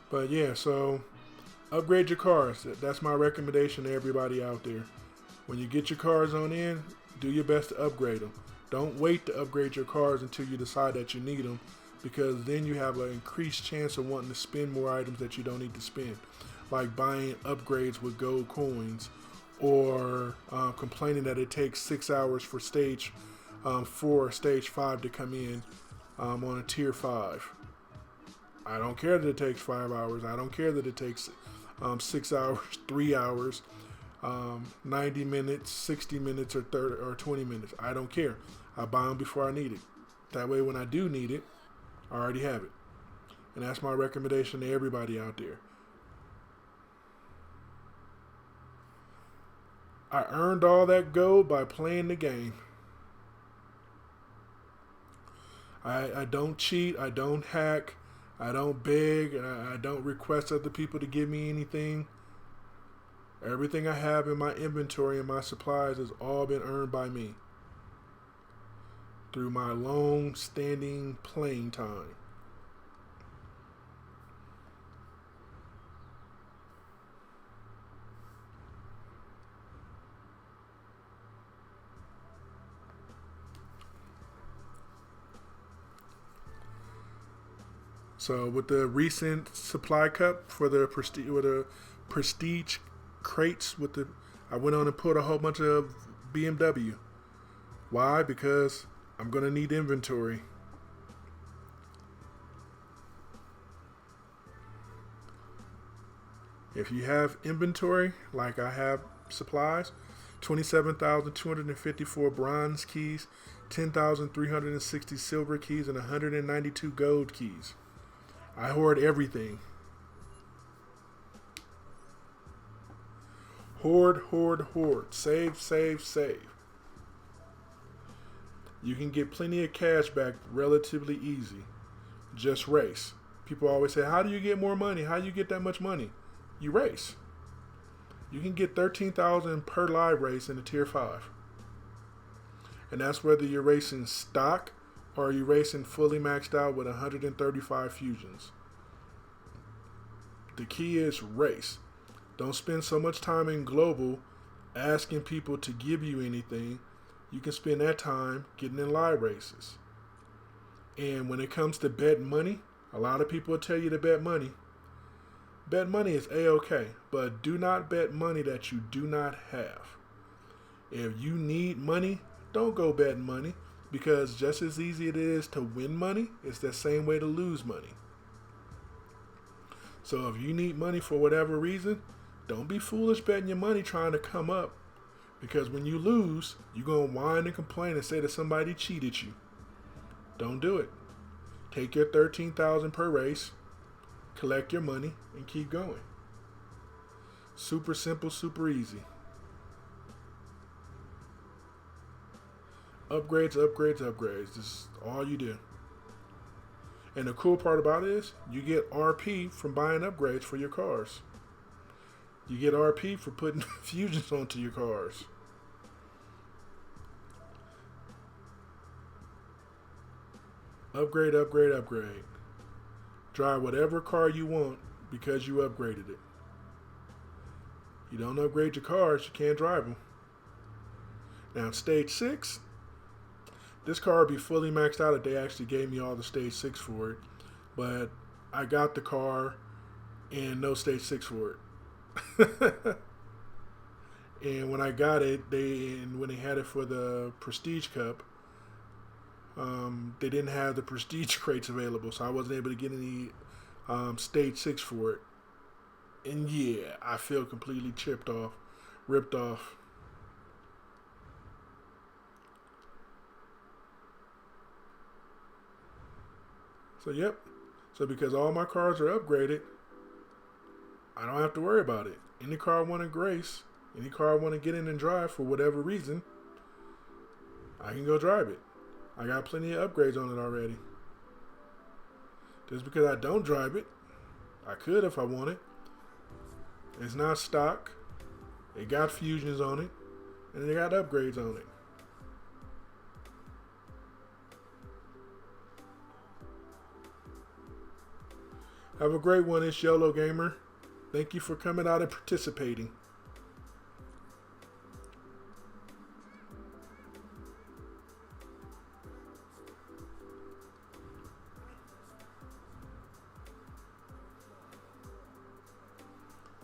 But yeah, so upgrade your cars. That's my recommendation to everybody out there. When you get your cars on in, do your best to upgrade them. Don't wait to upgrade your cars until you decide that you need them, because then you have an increased chance of wanting to spend more items that you don't need to spend, like buying upgrades with gold coins, or complaining that it takes 6 hours for stage 4 or stage 5 to come in on a tier 5. I don't care that it takes 5 hours. I don't care that it takes 6 hours, 3 hours, 90 minutes, 60 minutes, or 30 or 20 minutes. I don't care. I buy them before I need it. That way, when I do need it, I already have it. And that's my recommendation to everybody out there. I earned all that gold by playing the game. I don't cheat. I don't hack. I don't beg, and I don't request other people to give me anything. Everything I have in my inventory and my supplies has all been earned by me through my long-standing playing time. So with the recent supply cup for the prestige crates, I went on and put a whole bunch of BMW. Why? Because I'm gonna need inventory. If you have inventory, like I have supplies, 27,254 bronze keys, 10,360 silver keys, and 192 gold keys. I hoard everything. Hoard, hoard, hoard. Save, save, save. You can get plenty of cash back relatively easy. Just race. People always say, how do you get more money? How do you get that much money? You race. You can get 13,000 per live race in a tier 5. And that's whether you're racing stock or are you racing fully maxed out with 135 fusions. The key is race. Don't spend so much time in global asking people to give you anything. You can spend that time getting in live races. And when it comes to bet money, a lot of people will tell you to bet money. Bet money is A-okay, but do not bet money that you do not have. If you need money, don't go bet money, because just as easy it is to win money, it's the same way to lose money. So if you need money for whatever reason, don't be foolish betting your money trying to come up, Because when you lose, you're going to whine and complain and say that somebody cheated you. Don't do it. Take your $13,000 per race, collect your money, and keep going. Super simple, super easy. Upgrades, upgrades, upgrades. This is all you do. And the cool part about it is you get RP from buying upgrades for your cars. You get RP for putting fusions onto your cars. Upgrade, upgrade, upgrade. Drive whatever car you want because you upgraded it. You don't upgrade your cars, you can't drive them. Now, stage 6, this car would be fully maxed out if they actually gave me all the stage 6 for it. But I got the car and no stage 6 for it. And when I got it, when they had it for the Prestige Cup, they didn't have the Prestige crates available, so I wasn't able to get any stage 6 for it. And yeah, I feel completely ripped off. So yep. So because all my cars are upgraded, I don't have to worry about it. Any car I want to grace, any car I want to get in and drive for whatever reason, I can go drive it. I got plenty of upgrades on it already. Just because I don't drive it, I could if I wanted. It's not stock. It got fusions on it, and they got upgrades on it. Have a great one, it's YOLO Gamer. Thank you for coming out and participating.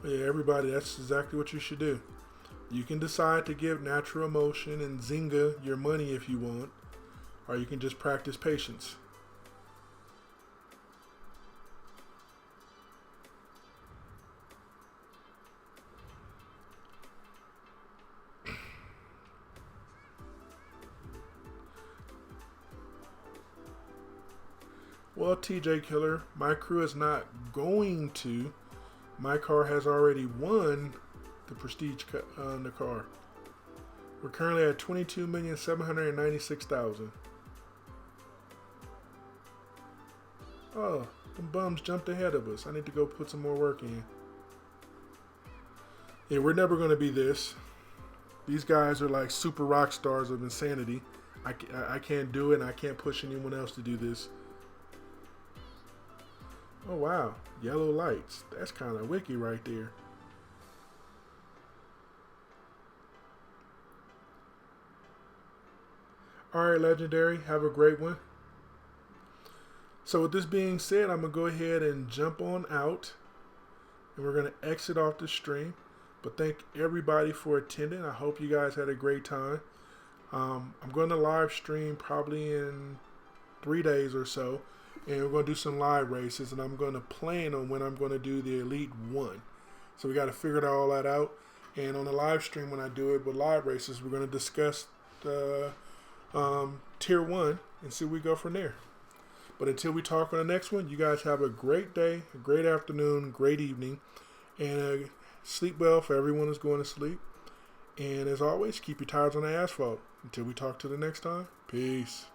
Yeah, everybody, that's exactly what you should do. You can decide to give Natural Emotion and Zynga your money if you want, or you can just practice patience. Well, TJ Killer, my crew is not going to. My car has already won the Prestige the car. We're currently at 22,796,000. Oh, them bums jumped ahead of us. I need to go put some more work in. Yeah, we're never going to be this. These guys are like super rock stars of insanity. I can't do it, and I can't push anyone else to do this. Oh wow, yellow lights. That's kind of wiki right there. Alright, Legendary, have a great one. So with this being said, I'm going to go ahead and jump on out. And we're going to exit off the stream. But thank everybody for attending. I hope you guys had a great time. I'm going to live stream probably in 3 days or so. And we're going to do some live races, and I'm going to plan on when I'm going to do the Elite 1. So we got to figure all that out. And on the live stream, when I do it with live races, we're going to discuss the Tier 1 and see where we go from there. But until we talk on the next one, you guys have a great day, a great afternoon, great evening, and sleep well for everyone who's going to sleep. And as always, keep your tires on the asphalt. Until we talk to the next time, peace.